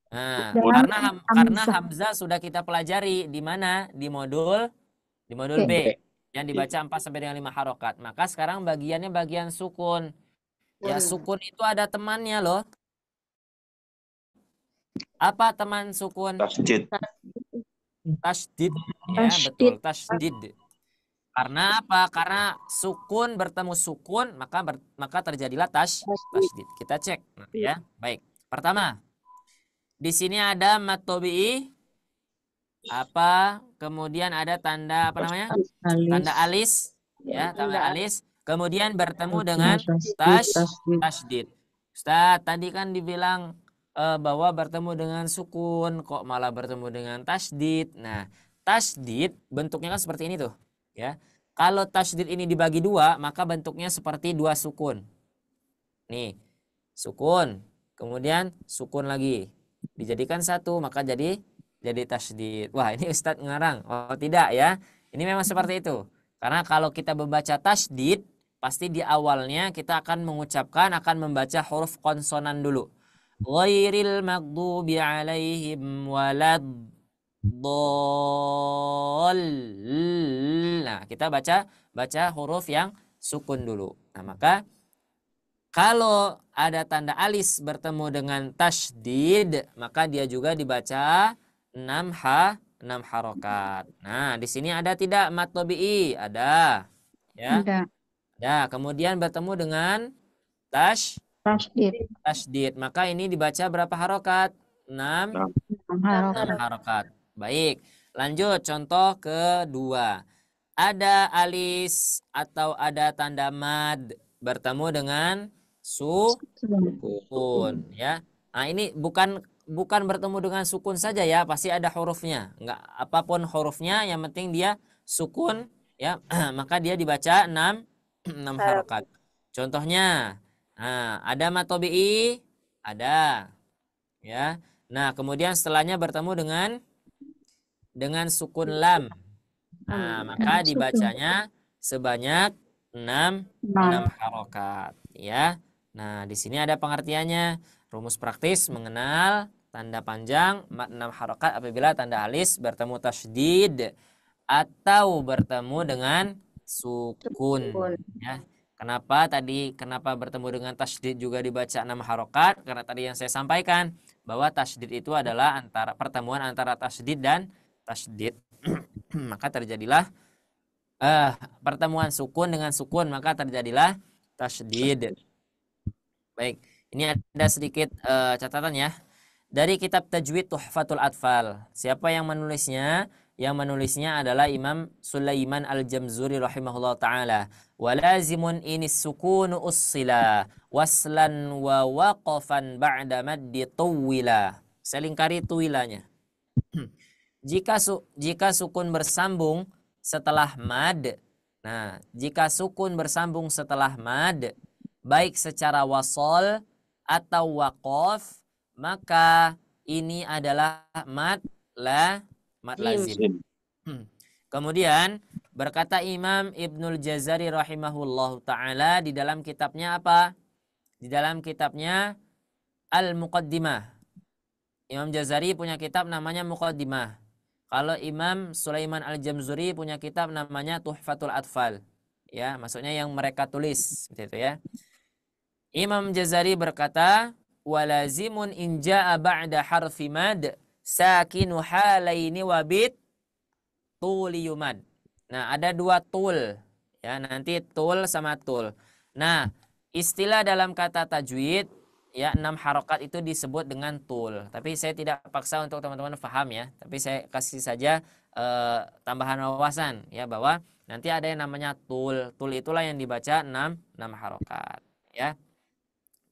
Nah, karena Hamzah sudah kita pelajari di mana? Di modul B yang dibaca 4 sampai dengan 5 harokat. Maka sekarang bagiannya bagian sukun. Ya, sukun itu ada temannya loh. Apa teman sukun? Tasjid. Tasdid. Ya, betul, tasdid. Karena apa? Karena sukun bertemu sukun maka terjadilah tasdid. Kita cek nanti ya. Baik. Pertama, di sini ada mad tabi'i apa? Kemudian ada tanda apa namanya? Tanda alis ya, tanda alis. Kemudian bertemu dengan tasdid. Ustaz, tadi kan dibilang bahwa bertemu dengan sukun, kok malah bertemu dengan tasdid. Nah, tasdid bentuknya kan seperti ini tuh, ya. Kalau tasdid ini dibagi 2, maka bentuknya seperti 2 sukun. Nih, sukun, kemudian sukun lagi. Dijadikan 1, maka jadi tasdid. Wah, ini Ustadz ngarang. Oh, tidak ya. Ini memang seperti itu. Karena kalau kita membaca tasdid, pasti di awalnya kita akan membaca huruf konsonan dulu. Ghairil maghdubi alaihim waladdallin. Nah, kita baca huruf yang sukun dulu. Nah, maka kalau ada tanda alis bertemu dengan tasdid, maka dia juga dibaca 6 harokat. Nah, di sini ada tidak mad tabi'i? Ada. Ya. Ada. Kemudian bertemu dengan tasdid. Maka ini dibaca berapa harokat? 6 harokat. Baik. Lanjut contoh kedua. Ada alis atau ada tanda mad bertemu dengan sukun ya. Nah, ini bukan bertemu dengan sukun saja ya, pasti ada hurufnya. Enggak apapun hurufnya, yang penting dia sukun ya. Maka dia dibaca 6 harokat. Contohnya, nah, ada mad tabi'i, ada ya. Nah, kemudian setelahnya bertemu dengan sukun lam. Nah, maka dibacanya sebanyak 6 harokat ya. Nah, di sini ada pengertiannya. Rumus praktis mengenal tanda panjang mad 6 harokat apabila tanda alis bertemu tasdid atau bertemu dengan sukun ya. Kenapa bertemu dengan tasydid juga dibaca 6 harokat? Karena tadi yang saya sampaikan bahwa tasydid itu adalah pertemuan antara tasydid dan tasydid. Maka terjadilah pertemuan sukun dengan sukun, maka terjadilah tasydid. Baik, ini ada sedikit catatan ya. Dari kitab Tajwid Tuhfatul Atfal. Siapa yang menulisnya? Yang menulisnya adalah Imam Sulaiman Al-Jamzuri rahimahullah ta'ala. Walazimun inis sukunu ussila waslan wa waqafan ba'da maddi tuwila. Saya lingkari tuwilanya. Jika sukun bersambung setelah mad. Nah, jika sukun bersambung setelah mad, baik secara wasol atau waqaf, maka ini adalah mad lazim. Kemudian berkata Imam Ibnul Jazari rahimahullahu ta'ala di dalam kitabnya apa? Di dalam kitabnya Al-Muqaddimah. Imam Jazari punya kitab namanya Muqaddimah. Kalau Imam Sulaiman Al-Jamzuri punya kitab namanya Tuhfatul Atfal. Ya, maksudnya yang mereka tulis seperti itu ya. Imam Jazari berkata, walazimun in jaa ba'da harfi mad sakinu halaini wabit tuli yumad. Nah, ada dua tul. Ya, nanti tul sama tul. Nah, istilah dalam kata tajwid ya 6 harokat itu disebut dengan tul. Tapi saya tidak paksa untuk teman-teman paham ya. Tapi saya kasih saja tambahan wawasan ya bahwa nanti ada yang namanya tul. Tul itulah yang dibaca 6 harokat ya.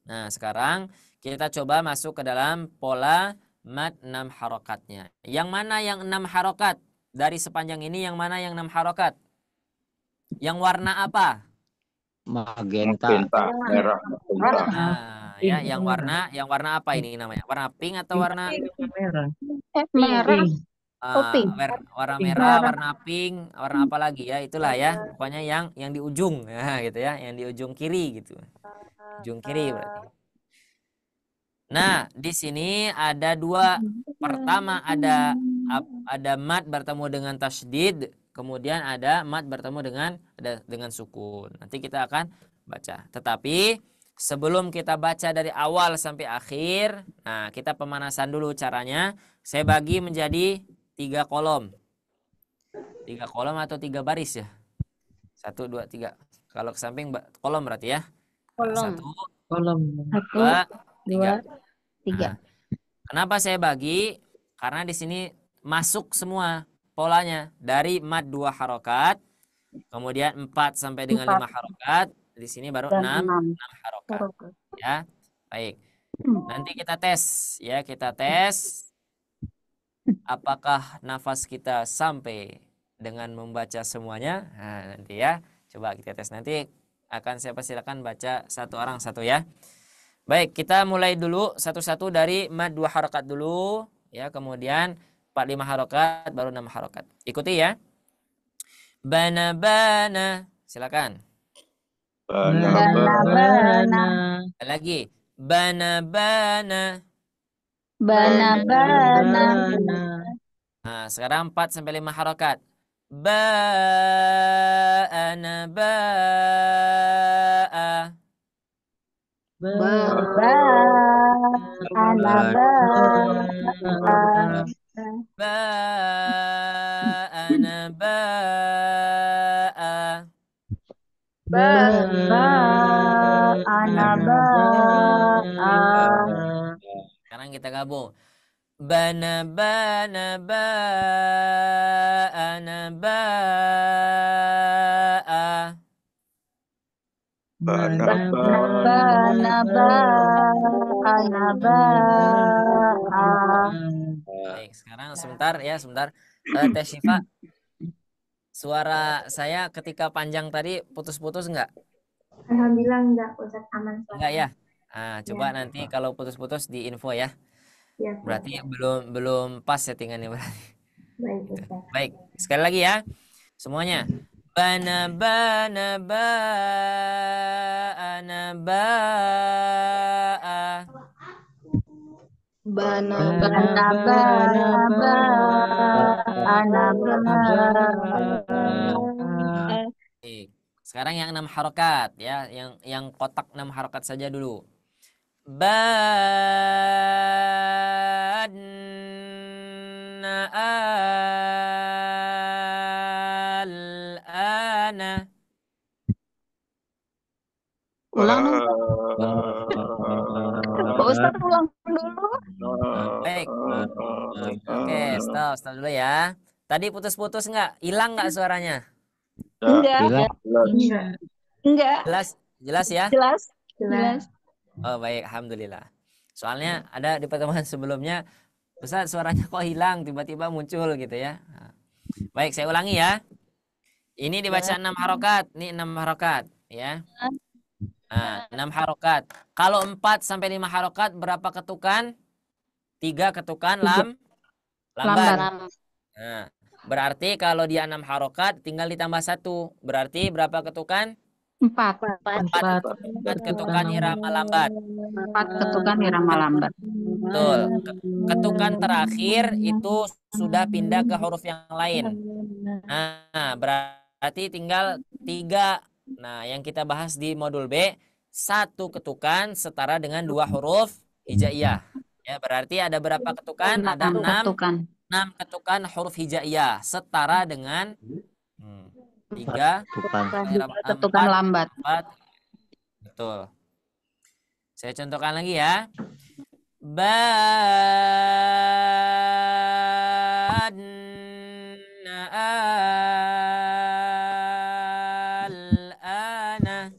Nah, sekarang kita coba masuk ke dalam pola mad 6 harokatnya. Yang mana yang 6 harokat? Dari sepanjang ini yang mana yang 6 harokat? Yang warna apa? Magenta. Merah. Nah, ya, yang warna apa ini namanya? Warna pink atau warna Merah. Merah. Pink. warna merah, warna pink, warna apa lagi ya? Itulah ya. Pokoknya yang di ujung ya gitu ya, yang di ujung kiri gitu. Ujung kiri berarti. Nah, di sini ada dua. Pertama ada mad bertemu dengan tasydid, kemudian ada mad bertemu dengan sukun. Nanti kita akan baca. Tetapi sebelum kita baca dari awal sampai akhir, nah kita pemanasan dulu caranya. Saya bagi menjadi 3 kolom. 3 kolom atau 3 baris ya? 1, 2, 3. Kalau ke samping kolom berarti ya. Kolom. 1, Kolom. 2, 3. 3. Nah, kenapa saya bagi? Karena di sini masuk semua polanya dari mad 2 harokat, kemudian 4 sampai dengan 5 harokat, di sini baru 6 harokat. Ya, baik. Nanti kita tes ya, apakah nafas kita sampai dengan membaca semuanya. Nah, nanti ya, coba kita tes. Nanti akan saya persilakan baca satu orang satu ya. Baik, kita mulai dulu satu-satu dari mad 2 harokat dulu ya, kemudian 4, 5 harokat, baru 6 harokat. Ikuti ya. Bana. Silakan. Bana. Lagi. Bana. Nah, sekarang 4 sampai 5 harokat. Ba'ana. Sekarang kita gabung. Bana. Baik, sekarang sebentar. Teh Syifa, suara saya ketika panjang tadi putus-putus enggak? Alhamdulillah enggak, Ustaz, aman. Enggak ya? Nah, coba nanti kalau putus-putus di info ya. Ya, Berarti belum pas settingannya berarti. baik, Ustaz. Baik, sekali lagi ya. Semuanya. Bana. Sekarang yang 6 harokat ya, yang kotak 6 harokat saja dulu. Banna al-ana. Ulang dong. Pak Ustadz ulang dulu. Baik. Oke, stop dulu ya. Tadi putus-putus nggak? Hilang nggak suaranya? Enggak. Hilang. Enggak. Jelas ya? Jelas. Oh baik, alhamdulillah. Soalnya ada di pertemuan sebelumnya, Ustaz suaranya kok hilang, tiba-tiba muncul gitu ya. Baik, saya ulangi ya. Ini dibaca 6 harokat, ini 6 harokat ya. Nah, 6 harokat. Kalau 4 sampai 5 harokat berapa ketukan? 3 ketukan lambat. Nah, berarti kalau dia 6 harokat tinggal ditambah 1. Berarti berapa ketukan? 4. 4 ketukan irama lambat. 4 ketukan irama lambat. Betul. Ketukan terakhir itu sudah pindah ke huruf yang lain. Nah, berarti tinggal 3. Nah, yang kita bahas di modul B, 1 ketukan setara dengan 2 huruf hijaiyah. Ya, berarti ada berapa ketukan? Ada 6 ketukan. 6 ketukan huruf hijaiyah setara dengan 3 ketukan lambat. 4. Betul. Saya contohkan lagi ya. Banna al-ana.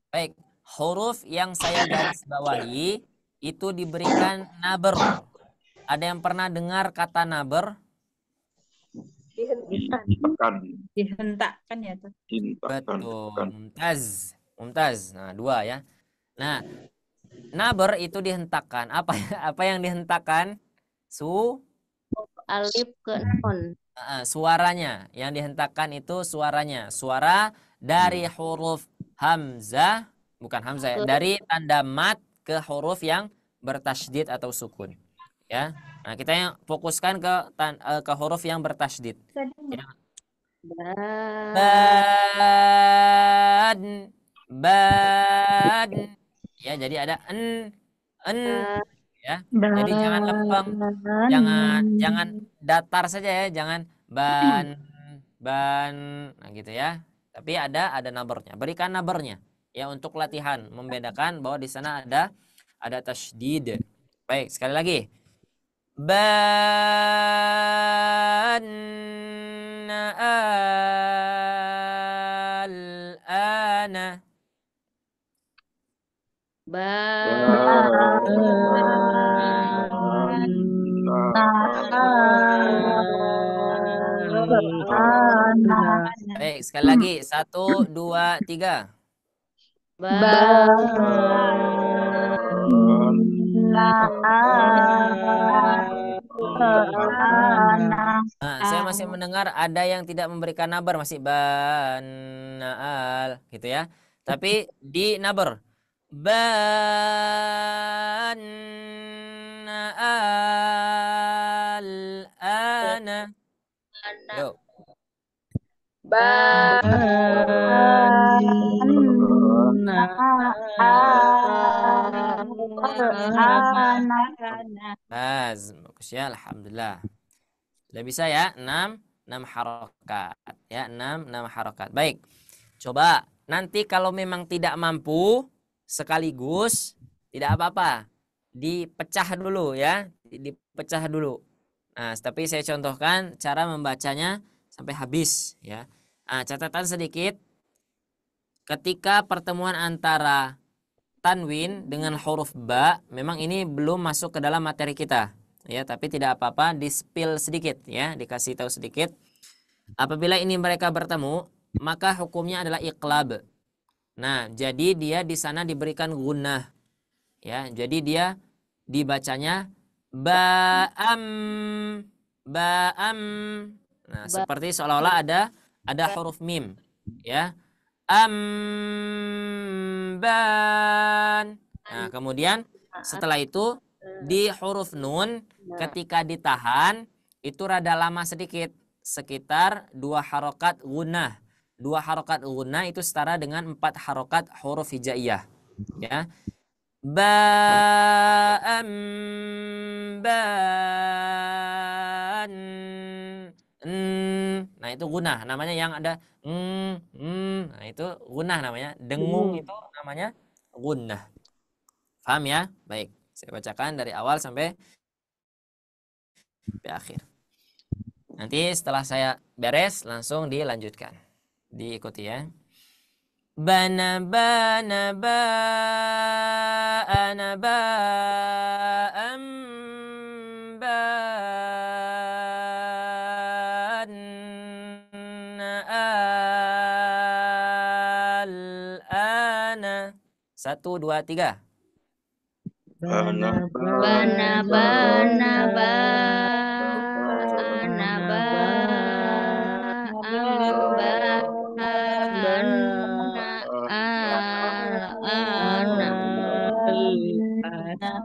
Baik, huruf yang saya garis bawahi itu diberikan naber. Ada yang pernah dengar kata naber? Dihentakkan ya tuh. Betul, mumtaz. Nah, 2 ya. Nah, naber itu dihentakkan. Apa yang dihentakkan? Alif ke nun. Suaranya. Yang dihentakkan itu suaranya. Suara dari huruf hamzah, bukan hamzah, dari tanda mat ke huruf yang bertasydid atau sukun. Ya. Nah, kita yang fokuskan ke huruf yang bertasydid. Ya. Bad. Ya, jadi ada en ya. Jadi jangan lempeng, jangan datar saja ya, jangan ban. Nah gitu ya. Tapi ada nabernya. Berikan nabernya ya untuk latihan membedakan bahwa di sana ada tasydid. Baik, sekali lagi. Banna al-ana. Baik, sekali lagi. 1, 2, 3. Saya masih mendengar ada yang tidak memberikan nabar, masih banal gitu ya. Tapi di nabar ana. Yuk. Bagus ya, alhamdulillah. Sudah bisa ya, 6 harokat ya, 6 harokat. Baik. Coba nanti kalau memang tidak mampu sekaligus tidak apa-apa. Dipecah dulu ya, dipecah dulu. Nah, tapi saya contohkan cara membacanya sampai habis ya. Nah, catatan sedikit. Ketika pertemuan antara tanwin dengan huruf ba, memang ini belum masuk ke dalam materi kita ya, tapi tidak apa-apa, di-spill sedikit ya, dikasih tahu sedikit. Apabila ini mereka bertemu, maka hukumnya adalah iqlab. Nah, jadi dia di sana diberikan gunnah ya. Jadi dia dibacanya ba'am. Nah, seperti seolah-olah ada huruf mim ya. amban. Nah, kemudian setelah itu di huruf nun ketika ditahan itu rada lama sedikit, sekitar 2 harokat gunnah. 2 harokat gunnah itu setara dengan 4 harokat huruf hijaiyah. Ya. Ba'am ban. Nah, itu gunnah namanya, yang ada nah itu gunnah namanya. Dengung itu namanya gunnah. Paham ya? Baik, saya bacakan dari awal sampai akhir. Nanti setelah saya beres langsung dilanjutkan. Diikuti ya. Bana bana ba ana ba am ba al ana. 1 2 3. Bana Bana bana ba ana ba amba anna al ana.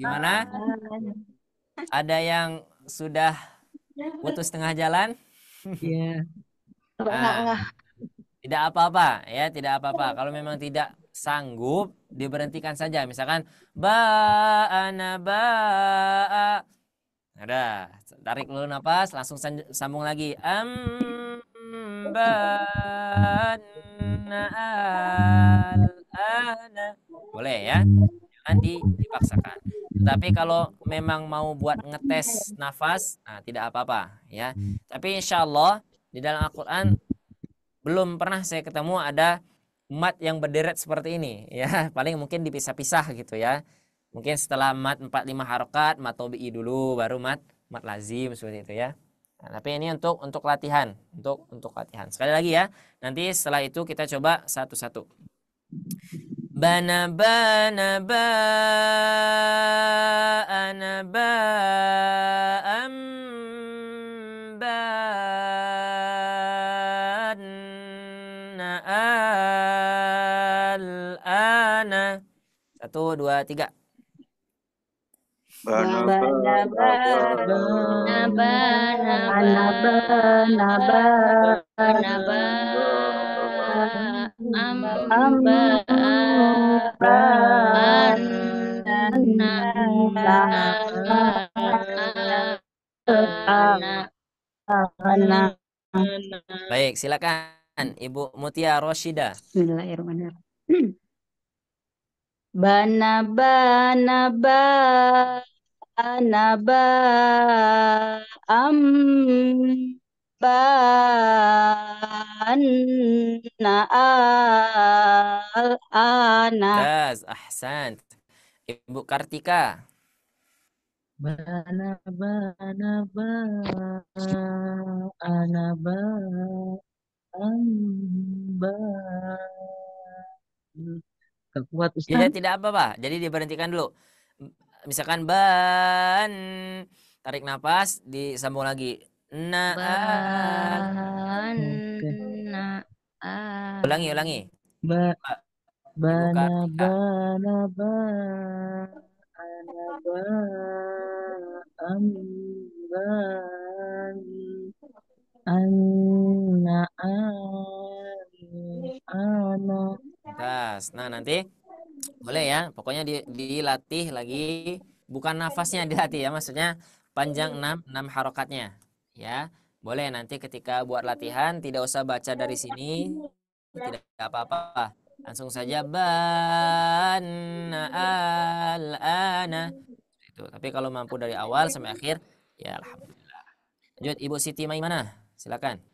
Gimana? Ada yang sudah putus tengah jalan? Iya. Nah, tidak apa-apa ya, tidak apa-apa. Kalau memang tidak sanggup diberhentikan saja. Misalkan ana ba. Ada, tarik dulu napas, langsung sambung lagi. Bana al ana. Boleh ya? Jangan dipaksakan. Tapi kalau memang mau buat ngetes nafas, nah tidak apa-apa ya. Tapi insya Allah di dalam Al-Quran belum pernah saya ketemu ada mat yang berderet seperti ini ya. Paling mungkin dipisah-pisah gitu ya. Mungkin setelah mat 4-5 harokat, mat tobi'i dulu, baru mat lazim seperti itu ya. Nah, tapi ini untuk latihan, untuk latihan. Sekali lagi ya. Nanti setelah itu kita coba satu-satu. Bana bana ba ana ba am ba na al ana. 1 2 3. bana Bana bana bana ba amba anna ana. Baik, silakan Ibu Mutia Roshida. Bismillahirrahmanirrahim. Bana bana ba ana ba am ba anna al ana. Mumtaz, ahsan. Ibu Kartika. Bana bana ba ana ba amba. Gak kuat Ya, Ustaz. tidak apa-apa. Jadi diberhentikan dulu. Misalkan ban, tarik nafas, disambung lagi. Na Bana ulangi. Ba Ibu bana Kartika. bana ba ana ba amba anna ana. Tas. Nah, nanti boleh ya. Pokoknya dilatih lagi. Bukan nafasnya dilatih ya. Maksudnya panjang 6 harokatnya. Ya. Boleh nanti ketika buat latihan tidak usah baca dari sini. Tidak apa-apa. Langsung saja bana al-ana. Itu. Tapi kalau mampu dari awal sampai akhir, ya alhamdulillah. Lanjut Ibu Siti Maimanah. Silakan.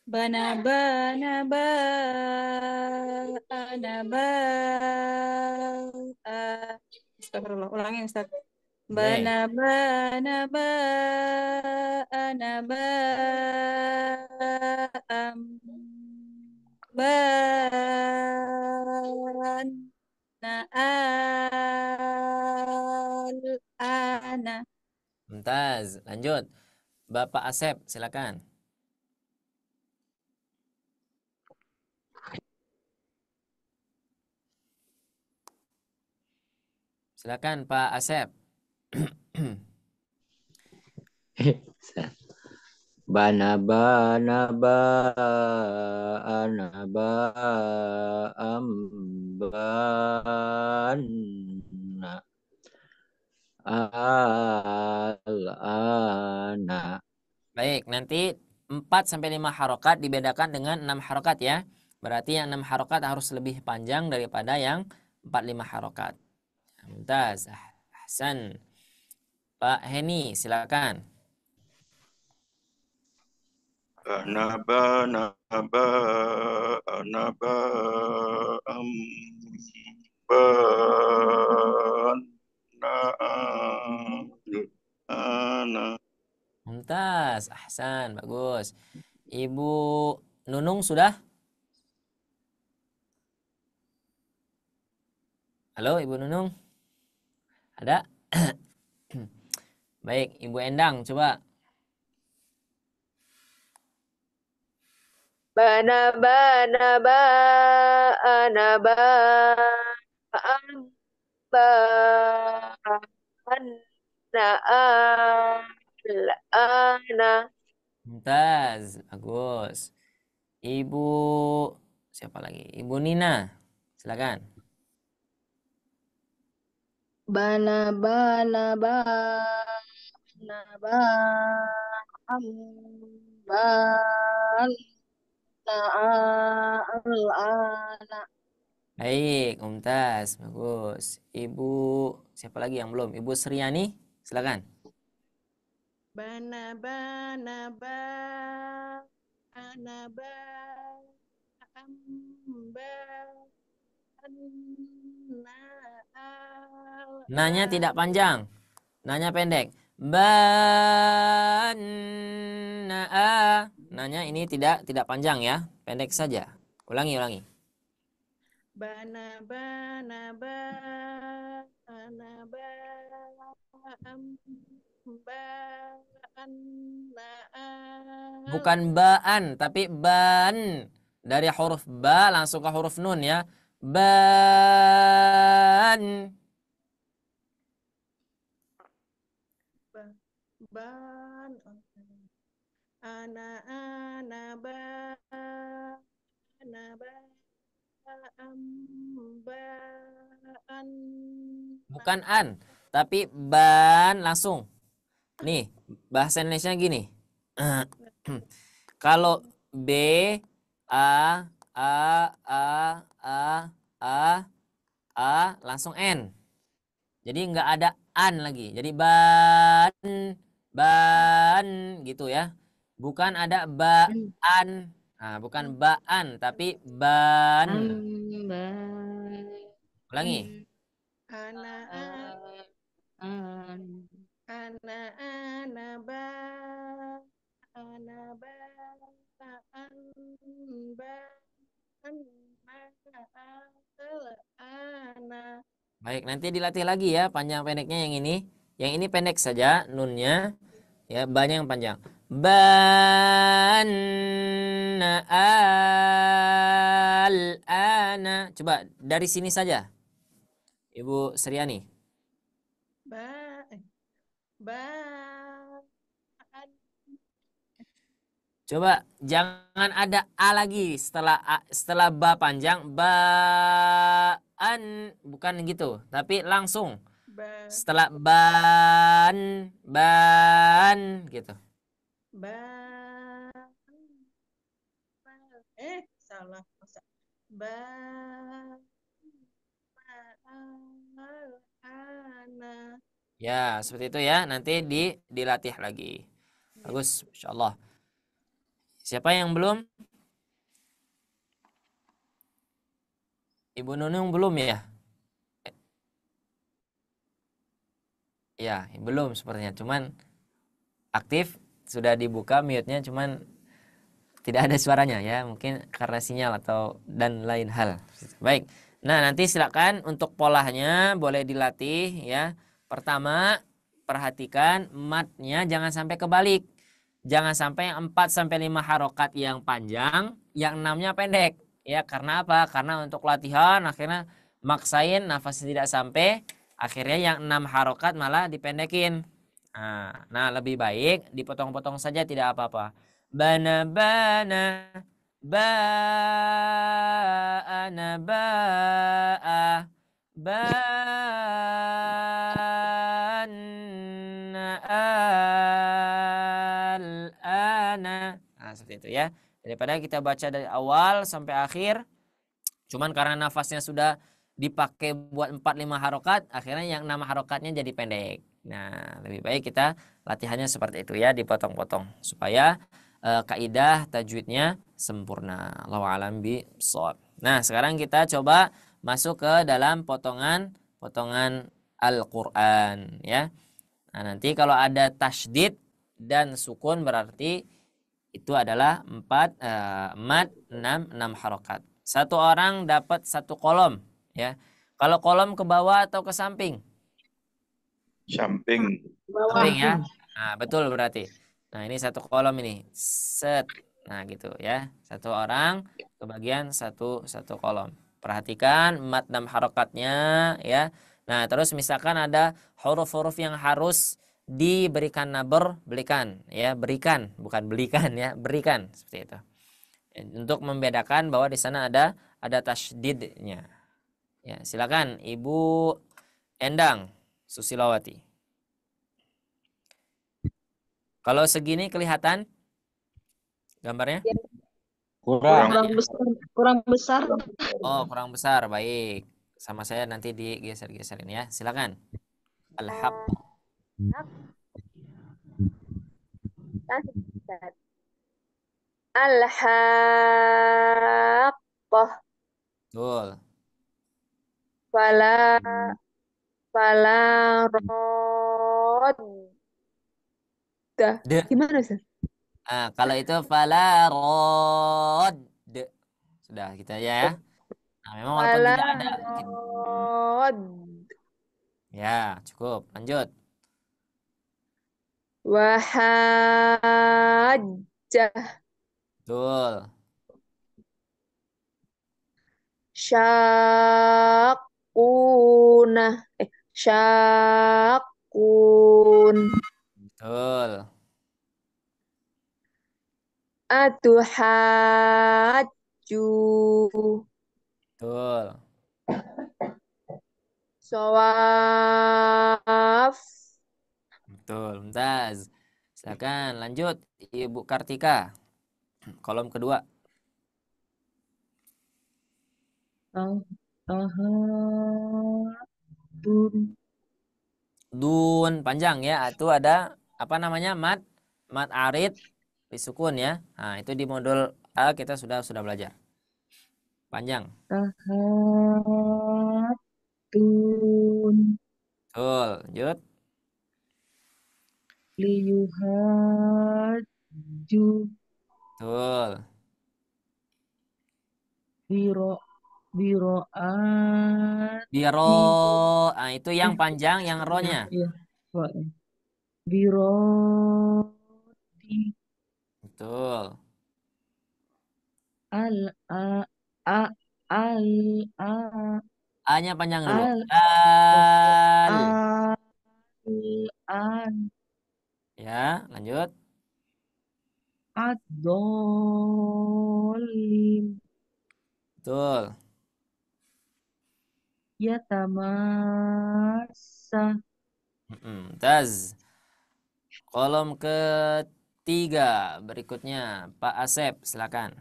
Bana bana ba ana ba Astagfirullah, ulangin Ustaz. Boleh. Bana bana ba ana ba am ban na al ana. Mumtaz. Lanjut. Bapak Asep, silakan. Silakan Pak Asep. Banaba naba anaba ambana al-ana. Baik, nanti 4 sampai 5 harokat dibedakan dengan 6 harokat ya. Berarti yang 6 harokat harus lebih panjang daripada yang 4-5 harokat. Mumtaz. Ahsan. Pak Heni, silakan. Anaba naba anaba ambana. Mumtaz. Ahsan, bagus. Ibu Nunung sudah? Halo Ibu Nunung? Ada? Baik, Ibu Endang coba. Banaba naba anaba amba anna al-ana. Mumtaz, bagus. Ibu siapa lagi? Ibu Nina, silakan. Bana bana bana ban al-ana. Baik, Mumtaz, bagus. Ibu siapa lagi yang belum? Ibu Sriani, silakan. Bana bana ba anaba amba anna al Nanya tidak panjang, nanya pendek. Banaa. Nanya ini tidak panjang ya, pendek saja. Ulangi. bana bana ba anaba amba anna al Bukan baan, tapi ban. Dari huruf ba langsung ke huruf nun ya. Ban. ban ana ba amba an Bukan an, tapi ban langsung. Nih, bahasa Indonesia gini. Kalau B, A, langsung N. Jadi nggak ada an lagi. Jadi ban gitu ya. Bukan ada baan. Nah, bukan baan, tapi ban. Ulangi. ana ba ana. Baik, nanti dilatih lagi ya panjang pendeknya yang ini. Yang ini pendek saja nunnya. Ya, banyak yang panjang. Banna al-ana. Coba dari sini saja. Ibu Sriani. Coba jangan ada a lagi setelah ba panjang, baan, bukan gitu, tapi langsung setelah ban gitu. Salah. Ya, seperti itu ya. Nanti dilatih lagi. Bagus, Masya Allah. Siapa yang belum? Ibu Nunung belum ya? Ya, belum sepertinya. Cuman aktif, sudah dibuka mute-nya, cuman tidak ada suaranya ya. Mungkin karena sinyal atau dan lain hal. Baik. Nah, nanti silakan untuk polanya boleh dilatih ya. Pertama, perhatikan matnya jangan sampai kebalik. Jangan sampai yang 4 sampai 5 harokat yang panjang, yang 6-nya pendek. Ya, karena apa? Karena untuk latihan akhirnya maksain nafasnya tidak sampai, Akhirnya yang 6 harokat malah dipendekin. Nah, lebih baik dipotong-potong saja tidak apa-apa. Bana bana ba'ana ba'a ba'ana al-ana. Nah, seperti itu ya. Daripada kita baca dari awal sampai akhir, cuman karena nafasnya sudah dipakai buat 4-5 harokat, akhirnya yang 6 harokatnya jadi pendek. Nah, lebih baik kita latihannya seperti itu ya, dipotong-potong supaya kaidah tajwidnya sempurna. Allahu a'lam bishawab. Nah, sekarang kita coba masuk ke dalam potongan Al-Qur'an ya. Nah, nanti kalau ada tasydid dan sukun berarti itu adalah 4 mad 6 harokat. Satu orang dapat satu kolom ya. Kalau kolom ke bawah atau ke samping? Samping. Samping ya. Nah, betul berarti. Nah, ini satu kolom ini. Set. Nah, gitu ya. Satu orang kebagian satu kolom. Perhatikan mad 6 harokatnya ya. Nah, terus misalkan ada huruf-huruf yang harus diberikan naber, berikan ya, berikan, bukan belikan ya, berikan seperti itu. Untuk membedakan bahwa di sana ada tasydidnya. Ya, silakan Ibu Endang Susilawati. Kalau segini kelihatan gambarnya? Kurang besar. Oh, kurang besar. Baik. Sama saya nanti digeser-geserin ya. Silakan. Al-haq. Al-haqqah. Betul. Fala radda. Gimana, Ustaz? Kalau itu fala rod. Sudah gitu aja ya. Nah, memang walaupun tidak ada. Ya, cukup. Lanjut. Wahajjah. Betul. Syakuna. Syakun. Betul. Atuhaju. Betul. Sawaf. Betul, mumtaz. Silakan lanjut Ibu Kartika. Kolom kedua. Dun panjang ya. Itu ada apa namanya? Mad arid disukun ya. Nah, itu di modul A kita sudah belajar. Panjang. Tahatun. Betul, lanjut. Liyuhaju. Betul. Biro'at. Biro. Nah, itu yang panjang yang ro-nya. Iya, Biroti. Betul. Al a a al a A-nya panjang dulu. al Al. an Ya, lanjut. ad-dallin. Betul. Yatamassa. Taz. Kolom ketiga berikutnya Pak Asep, silakan.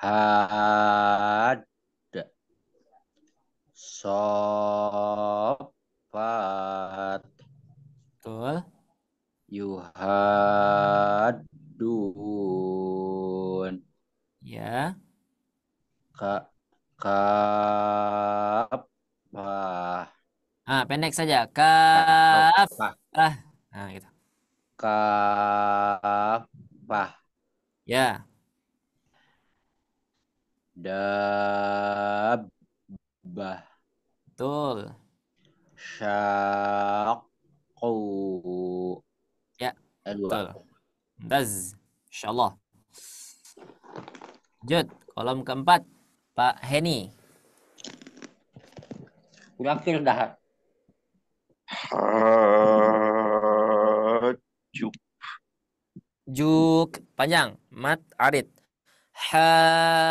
Had Sofat. Betul. Yuhadun. Ya. Kafah. Pendek saja. Kaf. Nah, gitu. Kafah. Ya. Dabbah. Betul. Syaqqu. Ya. Dua. Betul. Taz. Insyaallah. Lanjut. Kolom keempat, Pak Heni. Udah akhir dah. Hajuk. Juk, panjang. Mat arid. Hajuk.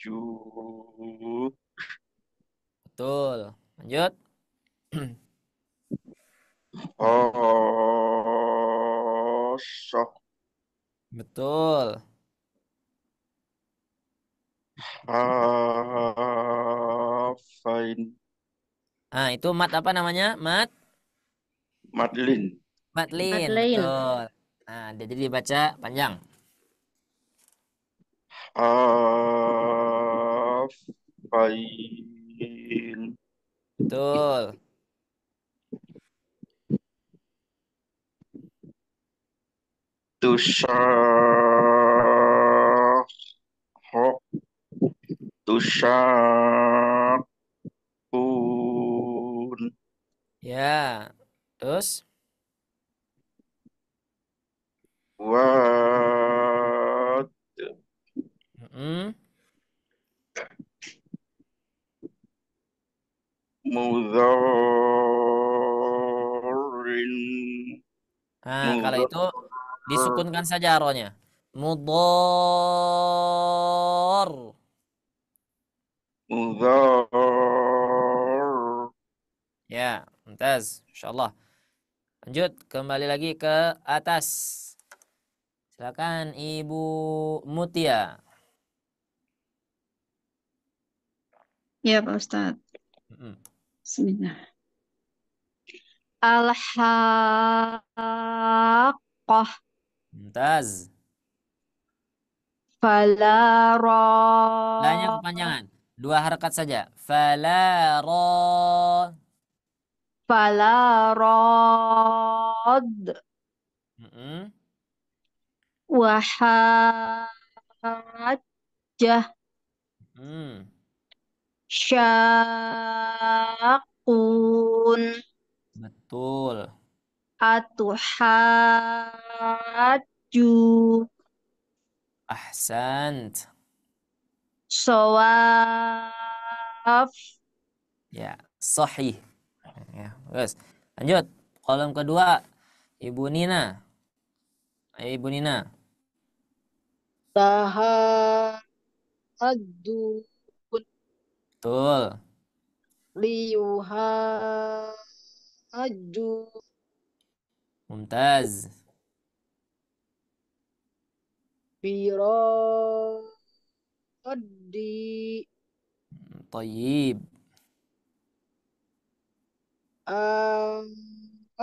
Hajuk. Betul. Lanjut. Qasah. Betul. Hafain. Nah, itu mat apa namanya? Mat Madlin. Matlin. Madlin. Betul. Nah, jadi dibaca panjang. Hafain. Betul. Tusyahok. Tusyakun. Ya. Terus Wad. mm, Mudharin. Nah, kalau itu Mudhar. disukunkan saja rohnya. Mudhar. Mudhar. Ya, mumtaz. Insyaallah. Lanjut, kembali lagi ke atas. Silakan Ibu Mutia. Ya, Pak Ustadz. Mm-mm. Bismillah. Al-Haqqah. Mumtaz. Fala Lanya ra. kepanjangan. 2 harakat saja. Fala ra. Fala rad. Mm-mm. Wahajjah. Mm. Syaqun. Betul. Atuhaju. Ahsant. Sawaf. Ya, sahih. Ya, terus. Lanjut. Kolom kedua, Ibu Nina. Ayo Ibu Nina. Tahajjud Betul. liyuhajju Mumtaz. biradi Tayyib.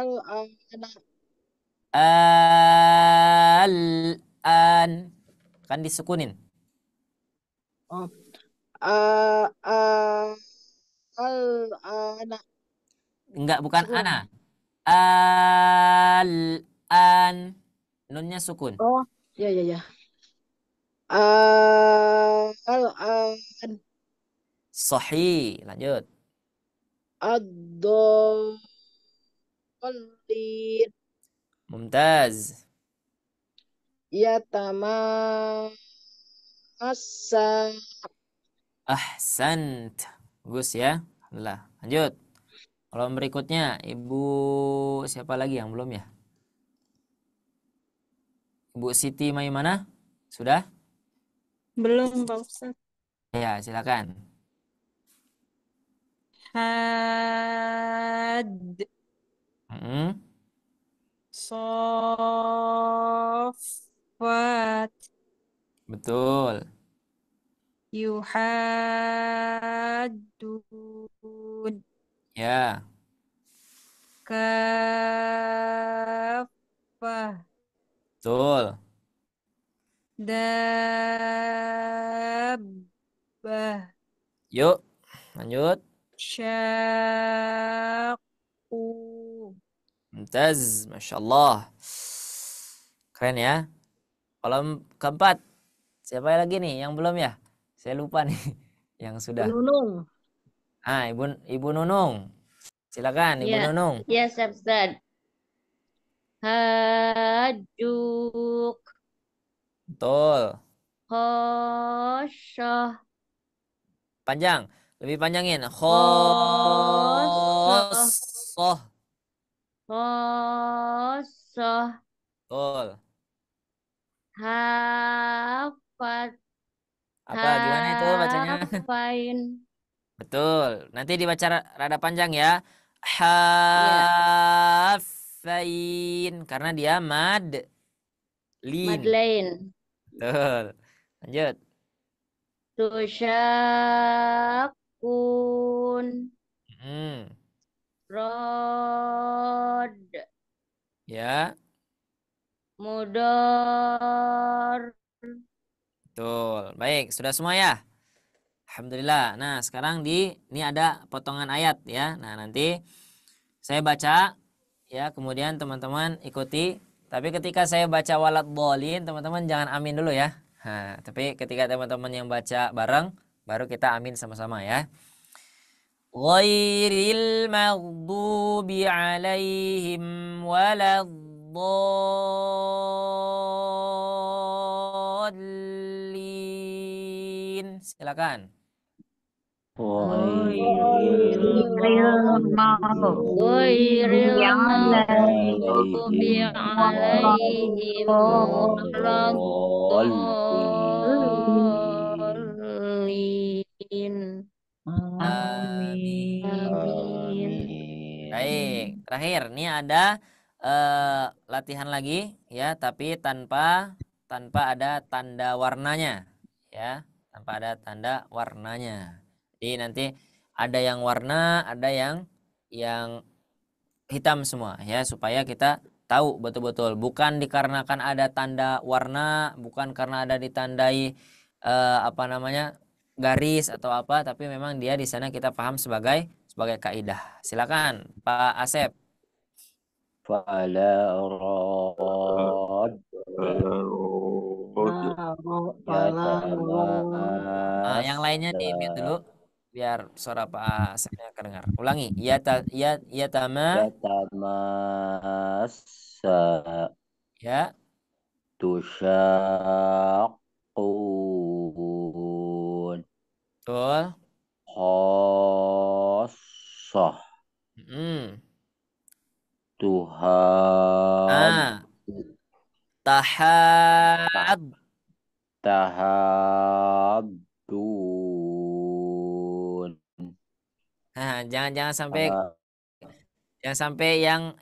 al-ana Al-an. Kan disukunin. oh, a- a- al-ana Enggak, bukan sukun. ana. Al-an. Nunnya sukun. Oh, ya ya ya. Al-an Sahih. Lanjut. ad-dallin Mumtaz. yatamassa Ahsant. Bagus ya. Alhamdulillah. Lanjut. Kalau berikutnya, Ibu siapa lagi yang belum ya? Ibu Siti Maimanah? Sudah? Belum, Pak Ustadz. Ya, silakan. Had. Mm-mm. Sofat. Betul. Yuhaddun. Ya, Kafah. betul. Dabbah. Yuk, lanjut. Syaqu. Mumtaz, Masya Allah. Keren ya. Kolom keempat. Siapa lagi nih yang belum ya? Saya lupa nih. Yang sudah. Nunung Ah, Ibu Nunung. Silakan Ibu Ya, Nunung. ya Ustaz. Hajuk, Betul. khosyah, Panjang. Lebih panjangin. khosoh, Khosoh. khosoh, Betul. hafat, Apa gimana itu bacanya? hafain. Betul. Nanti dibaca rada panjang ya. Ya, Hafain karena dia mad lin. Madeleine. Betul. Lanjut. Tusyakun, Hmm. rod, Ya, mudor. betul. Baik, sudah semua ya? Alhamdulillah. Nah, sekarang ini ada potongan ayat ya. Nah, nanti saya baca ya, kemudian teman-teman ikuti. Tapi ketika saya baca walad dolin, teman-teman jangan amin dulu ya. Nah, tapi ketika teman-teman yang baca bareng, baru kita amin sama-sama ya. Ghairil maghdubi alaihim waladdallin. Silakan. Ghairil Ghairil maghdubi عليهم alaihim waladdallin. Amin. Amin. Baik, terakhir ini ada latihan lagi ya, tapi tanpa ada tanda warnanya ya, tanpa ada tanda warnanya. Jadi nanti ada yang warna, ada yang hitam semua ya, supaya kita tahu betul-betul bukan dikarenakan ada tanda warna, bukan karena ada ditandai apa namanya garis atau apa, tapi memang dia di sana kita paham sebagai kaidah. Silakan Pak Asep. فلا راد Nah, yang lainnya di mute dulu يتماسى biar suara Pak Asepnya kedengar. Ulangi. Ya tama يتماسى ya. تشاقون Betul. خاصة Hmm. تهاد Ah, tahad. تهادون Nah, jangan sampai yang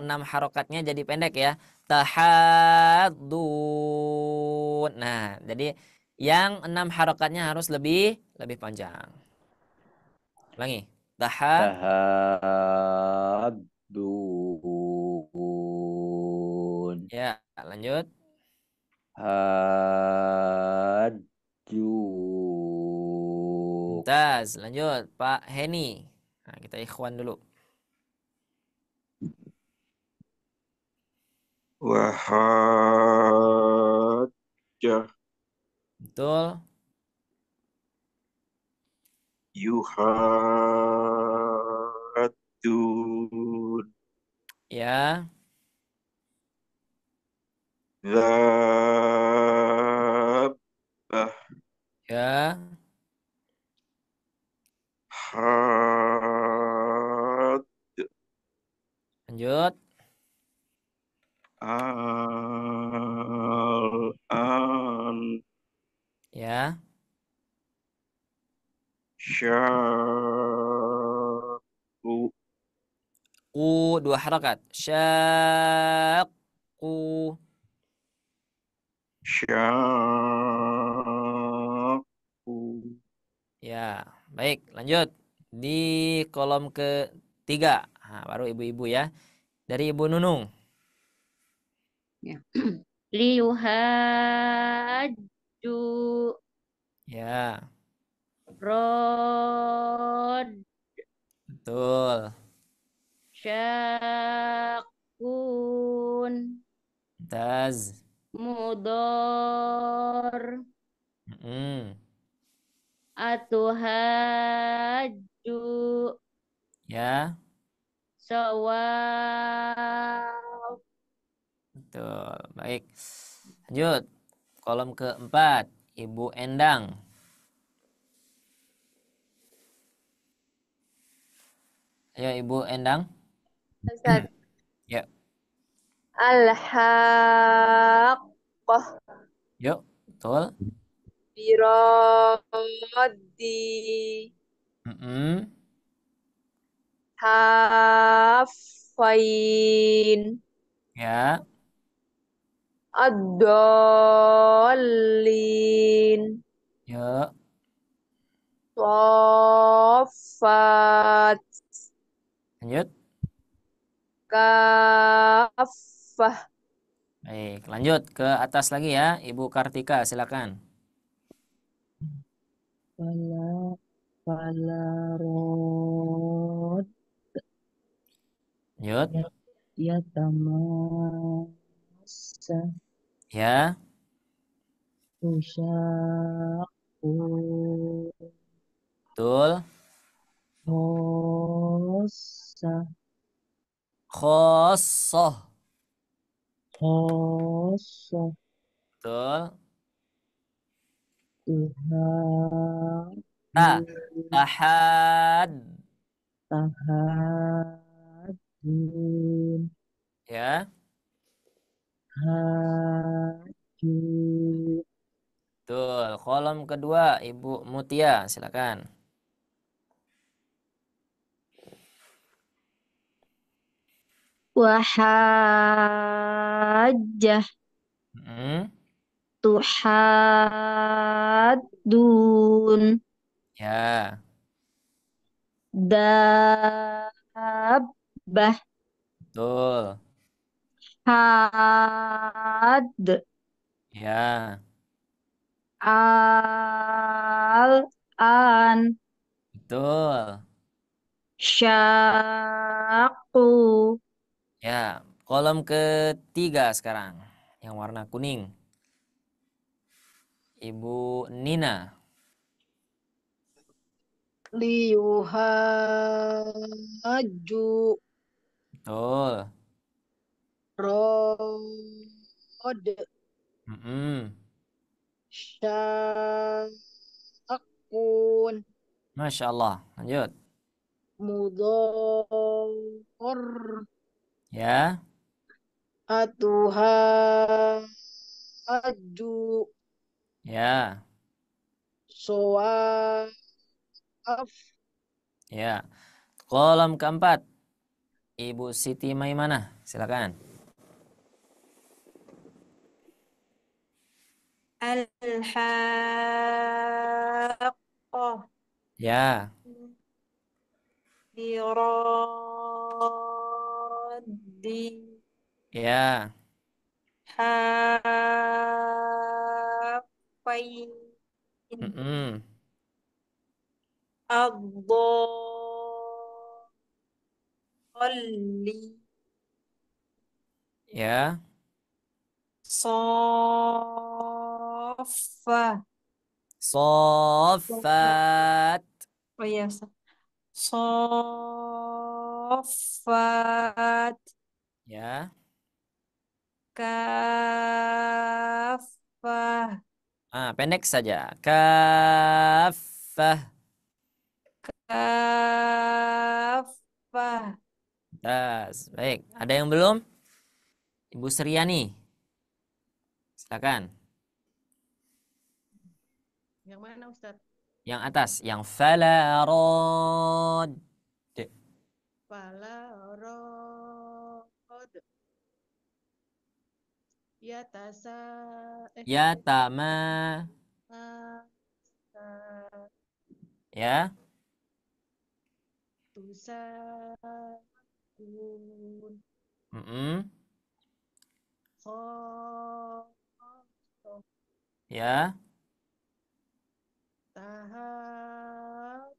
6 harokatnya jadi pendek ya. Tahadun. Nah, jadi yang 6 harokatnya harus lebih panjang. Ulangi. تهادون Ya, lanjut. هاجوك Mumtaz, lanjut Pak Heni. Nah, kita ikhwan dulu. وحاجة Betul. يحاجون Ya. ذابة Ya. حاد Lanjut. الآن Ya. شاء Ku 2 harokat. Syaqqu. شاء Ya, baik, lanjut. Di kolom ketiga. Nah, baru ibu-ibu ya. Dari Ibu Nunung. Ya. Liyuhaju, Ya, rod, betul. syakun, Taz. mudor, Mm. atuhaju, Ya, Sawaf. Betul. Baik. Lanjut. Kolom keempat. Ibu Endang. Ayo Ibu Endang. Ustaz. Ya. Al-haqqah Yuk. Betul. biraddi Mm-mm. hafain Ya. ad-dallin Yuk. Soffat Lanjut. kafah Baik. Lanjut ke atas lagi ya. Ibu Kartika. Silakan. Fala falarot Lanjut. yatamassa Ya. usyaku Betul. hossa Khosoh. hossa Betul. Tuhan Ta. Tahad. tahadun Ya. haju Betul. Kolom kedua Ibu Mutia. Silakan. Wahajjah Mm-mm. tuhadun Ya. dabbah Betul. had Ya. al-an Betul. syaqqu Ya. Kolom ketiga sekarang. Yang warna kuning. Ibu Nina. liyuhaju Betul. rod Mm-mm. syakun Masya Allah. Lanjut. mudhor Ya. atuhaju Ya. soaf Ya. Kolom keempat. Ibu Siti Maimanah. Silakan. Al-haqqah Ya. biraddi Ya. hafain Mm-mm. ad-dallin Ya. Soffah. Sofat. Oh iya, Soffat. Ya. Kafah. Pendek saja. Kafah. Kafah. Baik. Ada yang belum? Ibu Seriani. Silakan. Yang mana Ustaz? Yang atas. Yang falarod. Fala rod. Yatasa. Ya tama. Ya. Tusakun. Mm-mm. Khosoh. Ya. Tahadun.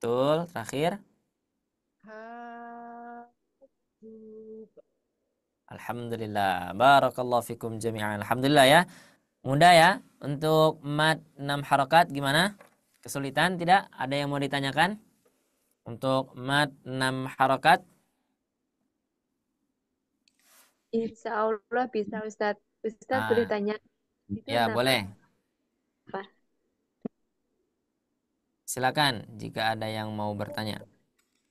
Betul. Terakhir. Hajub. Alhamdulillah. Barakallahu fikum jami'an. Alhamdulillah ya. Mudah ya. Untuk mat 6 harokat gimana? Kesulitan tidak? Ada yang mau ditanyakan? Untuk mad 6 harokat, Insya Allah bisa Ustadz. Ustadz boleh ah, tanya, itu ya napa boleh. apa? Silakan jika ada yang mau bertanya.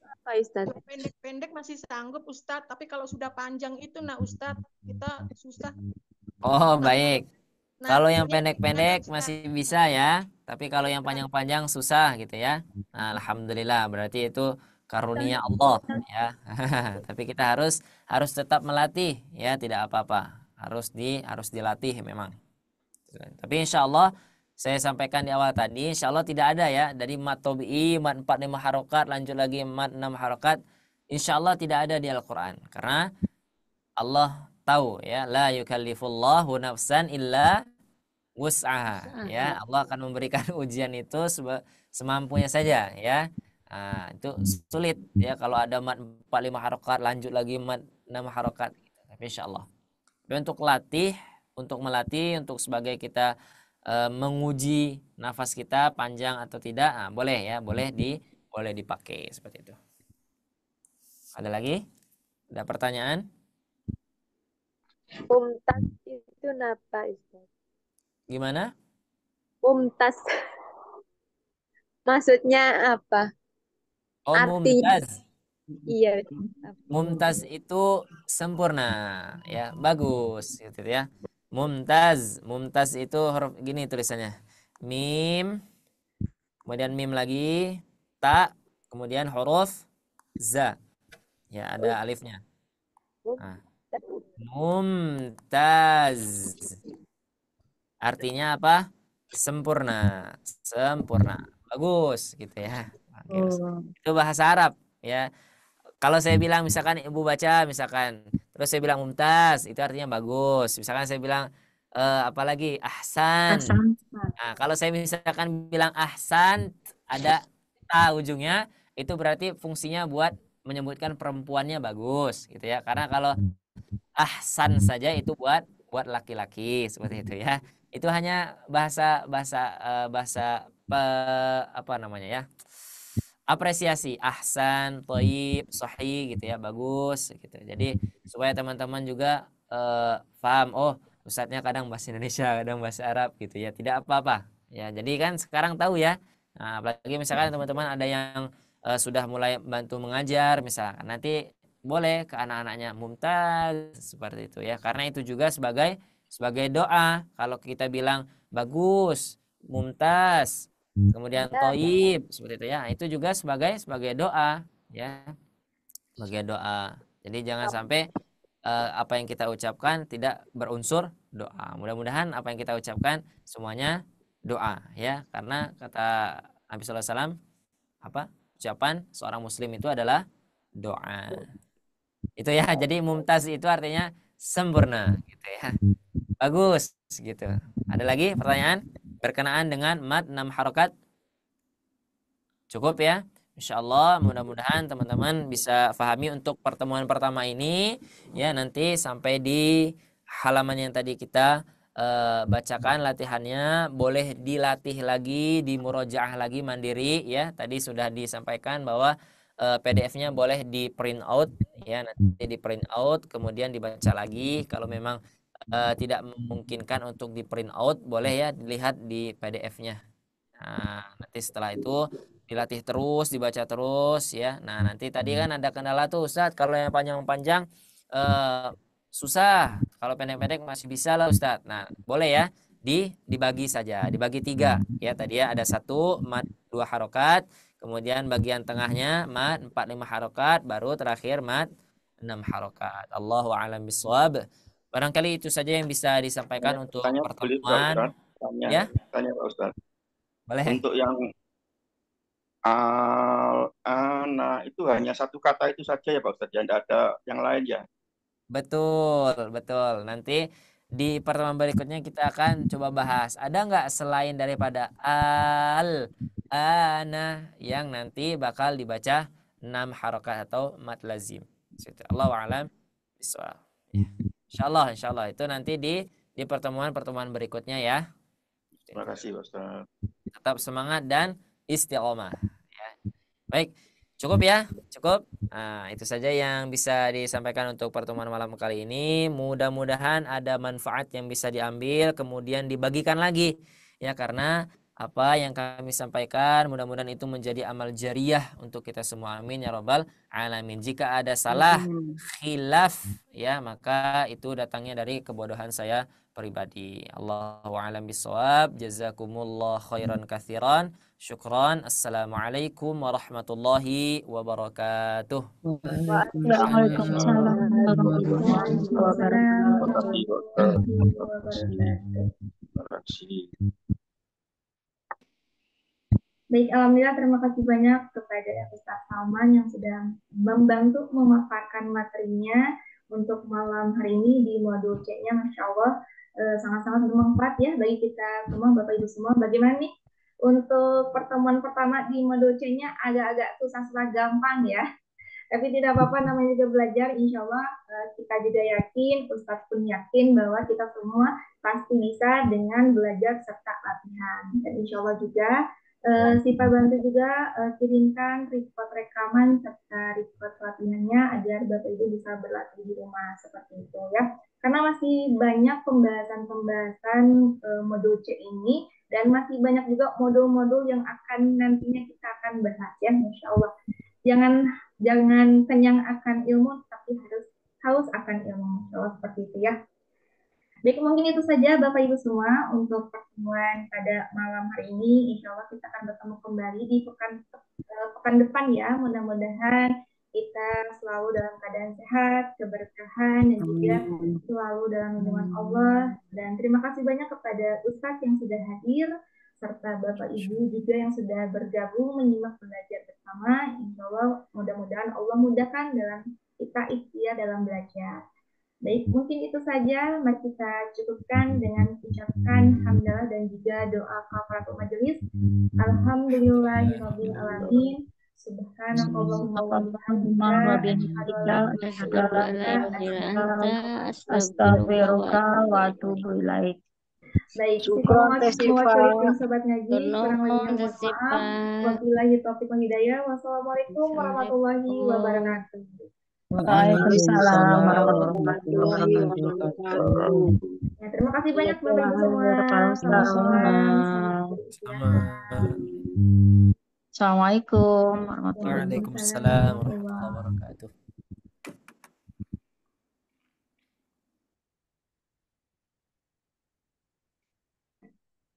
Apa Ustadz? Kalau pendek-pendek masih sanggup Ustadz, tapi kalau sudah panjang itu nah Ustadz, kita susah. Oh, Susah baik. Nah, Kalau yang gimana pendek-pendek Ustadz? masih bisa ya, tapi kalau yang panjang-panjang susah gitu ya. Nah, alhamdulillah berarti itu karunia Allah ya. Tapi kita harus tetap melatih ya, tidak apa-apa. Harus dilatih memang. Tapi insya Allah saya sampaikan di awal tadi, insya Allah tidak ada ya dari mat tobi'i, mat 4 5 harokat, lanjut lagi mat 6 harokat. Insya Allah tidak ada di Al-Quran. Karena Allah tahu ya, la yukallifullahu nafsan illa wus'aha ya. Allah akan memberikan ujian itu semampunya saja ya. Nah, itu sulit ya kalau ada mat 4 5 harokat lanjut lagi mat 6 harokat gitu. Tapi insyaallah. Dan untuk melatih untuk sebagai kita menguji nafas kita panjang atau tidak, nah, boleh ya, boleh dipakai seperti itu. Ada lagi? Ada pertanyaan? Mumtaz itu napa Ustadz? Gimana? Mumtaz. Maksudnya apa? Oh, Artinya mumtaz. iya. Mumtaz itu sempurna ya, bagus gitu ya. Mumtaz itu huruf gini tulisannya. Mim, kemudian mim lagi, ta, kemudian huruf za. Ya, ada alifnya. Nah, mumtaz. Artinya apa? Sempurna. Bagus gitu ya. Bagus. Itu bahasa Arab ya. Kalau saya bilang misalkan ibu baca misalkan, terus saya bilang mumtaz, itu artinya bagus. Misalkan saya bilang apalagi ahsan. Nah, kalau saya misalkan bilang ahsan ada ta ujungnya, itu berarti fungsinya buat menyebutkan perempuannya bagus gitu ya. Karena kalau ahsan saja itu buat laki-laki seperti itu ya. Itu hanya bahasa bahasa bahasa apa namanya ya? Apresiasi, ahsan, toib, sahih gitu ya, bagus gitu. Jadi supaya teman-teman juga paham, oh ustadznya kadang bahasa Indonesia, kadang bahasa Arab gitu ya, tidak apa-apa. Ya, jadi kan sekarang tahu ya. Nah, apalagi misalkan teman-teman ada yang sudah mulai bantu mengajar, misalkan nanti boleh ke anak-anaknya mumtaz seperti itu ya, karena itu juga sebagai doa. Kalau kita bilang bagus, mumtaz, kemudian toib seperti itu ya, itu juga sebagai doa ya, sebagai doa. Jadi jangan sampai apa yang kita ucapkan tidak berunsur doa. Mudah-mudahan apa yang kita ucapkan semuanya doa ya, karena kata Nabi sallallahu alaihi wasallam apa, ucapan seorang muslim itu adalah doa. Itu ya, jadi mumtaz itu artinya sempurna gitu ya, bagus gitu. Ada lagi pertanyaan berkenaan dengan mad 6 harokat? Cukup ya. Insya Allah mudah-mudahan teman-teman bisa pahami untuk pertemuan pertama ini ya. Nanti sampai di halaman yang tadi kita bacakan latihannya, boleh dilatih lagi, di murojaah lagi mandiri ya. Tadi sudah disampaikan bahwa PDF-nya boleh di print out ya, nanti di print out kemudian dibaca lagi. Kalau memang tidak memungkinkan untuk di print out, boleh ya dilihat di PDF-nya. Nah, nanti setelah itu dilatih terus, dibaca terus ya. Nah, nanti tadi kan ada kendala tuh Ustadz, kalau yang panjang-panjang susah. Kalau pendek-pendek masih bisa lah Ustadz. Nah, boleh ya dibagi saja, dibagi 3 ya. Tadi ya ada 1 mat 2 harokat, kemudian bagian tengahnya mat 4 5 harokat, baru terakhir mat 6 harokat. Allahu a'lam bishawab. Barangkali itu saja yang bisa disampaikan untuk Tanya boleh Pak pertemuan Ustaz? Tanya, ya. tanya Pak Ustaz. Boleh. Untuk yang ana itu hanya satu kata itu saja ya Pak Ustaz, ya tidak ada yang lain ya. Betul, betul. Nanti di pertemuan berikutnya kita akan coba bahas. Ada nggak selain daripada al, ana yang nanti bakal dibaca 6 harokat atau mad lazim. Allahu a'lam bishawab. Ya. Insya Allah itu nanti di pertemuan-pertemuan berikutnya ya. Terima kasih Pak Ustaz. Tetap semangat dan istiqomah. Ya. Baik. Cukup ya? Cukup? Nah, itu saja yang bisa disampaikan untuk pertemuan malam kali ini. Mudah-mudahan ada manfaat yang bisa diambil, kemudian dibagikan lagi. Ya, karena apa yang kami sampaikan, mudah-mudahan itu menjadi amal jariah untuk kita semua. Amin ya Rabbal Alamin. Jika ada salah, khilaf, ya, maka itu datangnya dari kebodohan saya pribadi. Allahu a'lam bishawab. Jazakumullah khairan katsiran. Syukran. Assalamualaikum warahmatullahi wabarakatuh. Waalaikumsalam warahmatullahi wabarakatuh. Terima kasih. Baik, alhamdulillah terima kasih banyak kepada Ustaz Salman yang sudah membantu memaparkan materinya untuk malam hari ini di modul C-nya. Masya Allah, sangat-sangat bermanfaat ya bagi kita semua, Bapak Ibu semua. Bagaimana nih untuk pertemuan pertama di modul C-nya? Agak-agak susah-susah gampang ya. Tapi tidak apa-apa, namanya juga belajar. Insya Allah kita juga yakin, Ustadz pun yakin bahwa kita semua pasti bisa dengan belajar serta latihan. Dan insya Allah juga si Pak Bantu juga kirimkan record rekaman serta record latihannya agar Bapak Ibu bisa berlatih di rumah seperti itu ya. Karena masih banyak pembahasan-pembahasan modul C ini dan masih banyak juga modul-modul yang akan nantinya kita akan bahas ya, Insya Allah. Jangan kenyang akan ilmu, tapi harus haus akan ilmu. Insya Allah seperti itu ya. Baik, mungkin itu saja Bapak Ibu semua untuk pertemuan pada malam hari ini. Insya Allah kita akan bertemu kembali di pekan depan ya. Mudah-mudahan kita selalu dalam keadaan sehat, keberkahan, dan juga selalu dalam lindungan Allah. Dan terima kasih banyak kepada Ustadz yang sudah hadir, serta Bapak Ibu juga yang sudah bergabung menyimak belajar bersama. Insya Allah mudah-mudahan Allah mudahkan dalam kita ikhtiar dalam belajar. Baik, mungkin itu saja. Mari kita cukupkan dengan ucapkan hamdalah dan juga doa kafaratul majelis. Alhamdulillahirabbil alamin. Subhanakallahumma wa bihamdika asyhadu an la ilaha illa anta Astaghfiruka wa atubu ilaik. Baik, Syukron mewakili sobat ngaji, kurang lebihnya mohon maaf. Siapa? Wabillahi taufiq wal hidayah. Wassalamualaikum warahmatullahi wabarakatuh. Waalaikumsalam warahmatullahi wabarakatuh. Ya, terima kasih banyak Bapak Ibu semua. Assalamualaikum warahmatullahi wabarakatuh. Waalaikumsalam warahmatullahi wabarakatuh.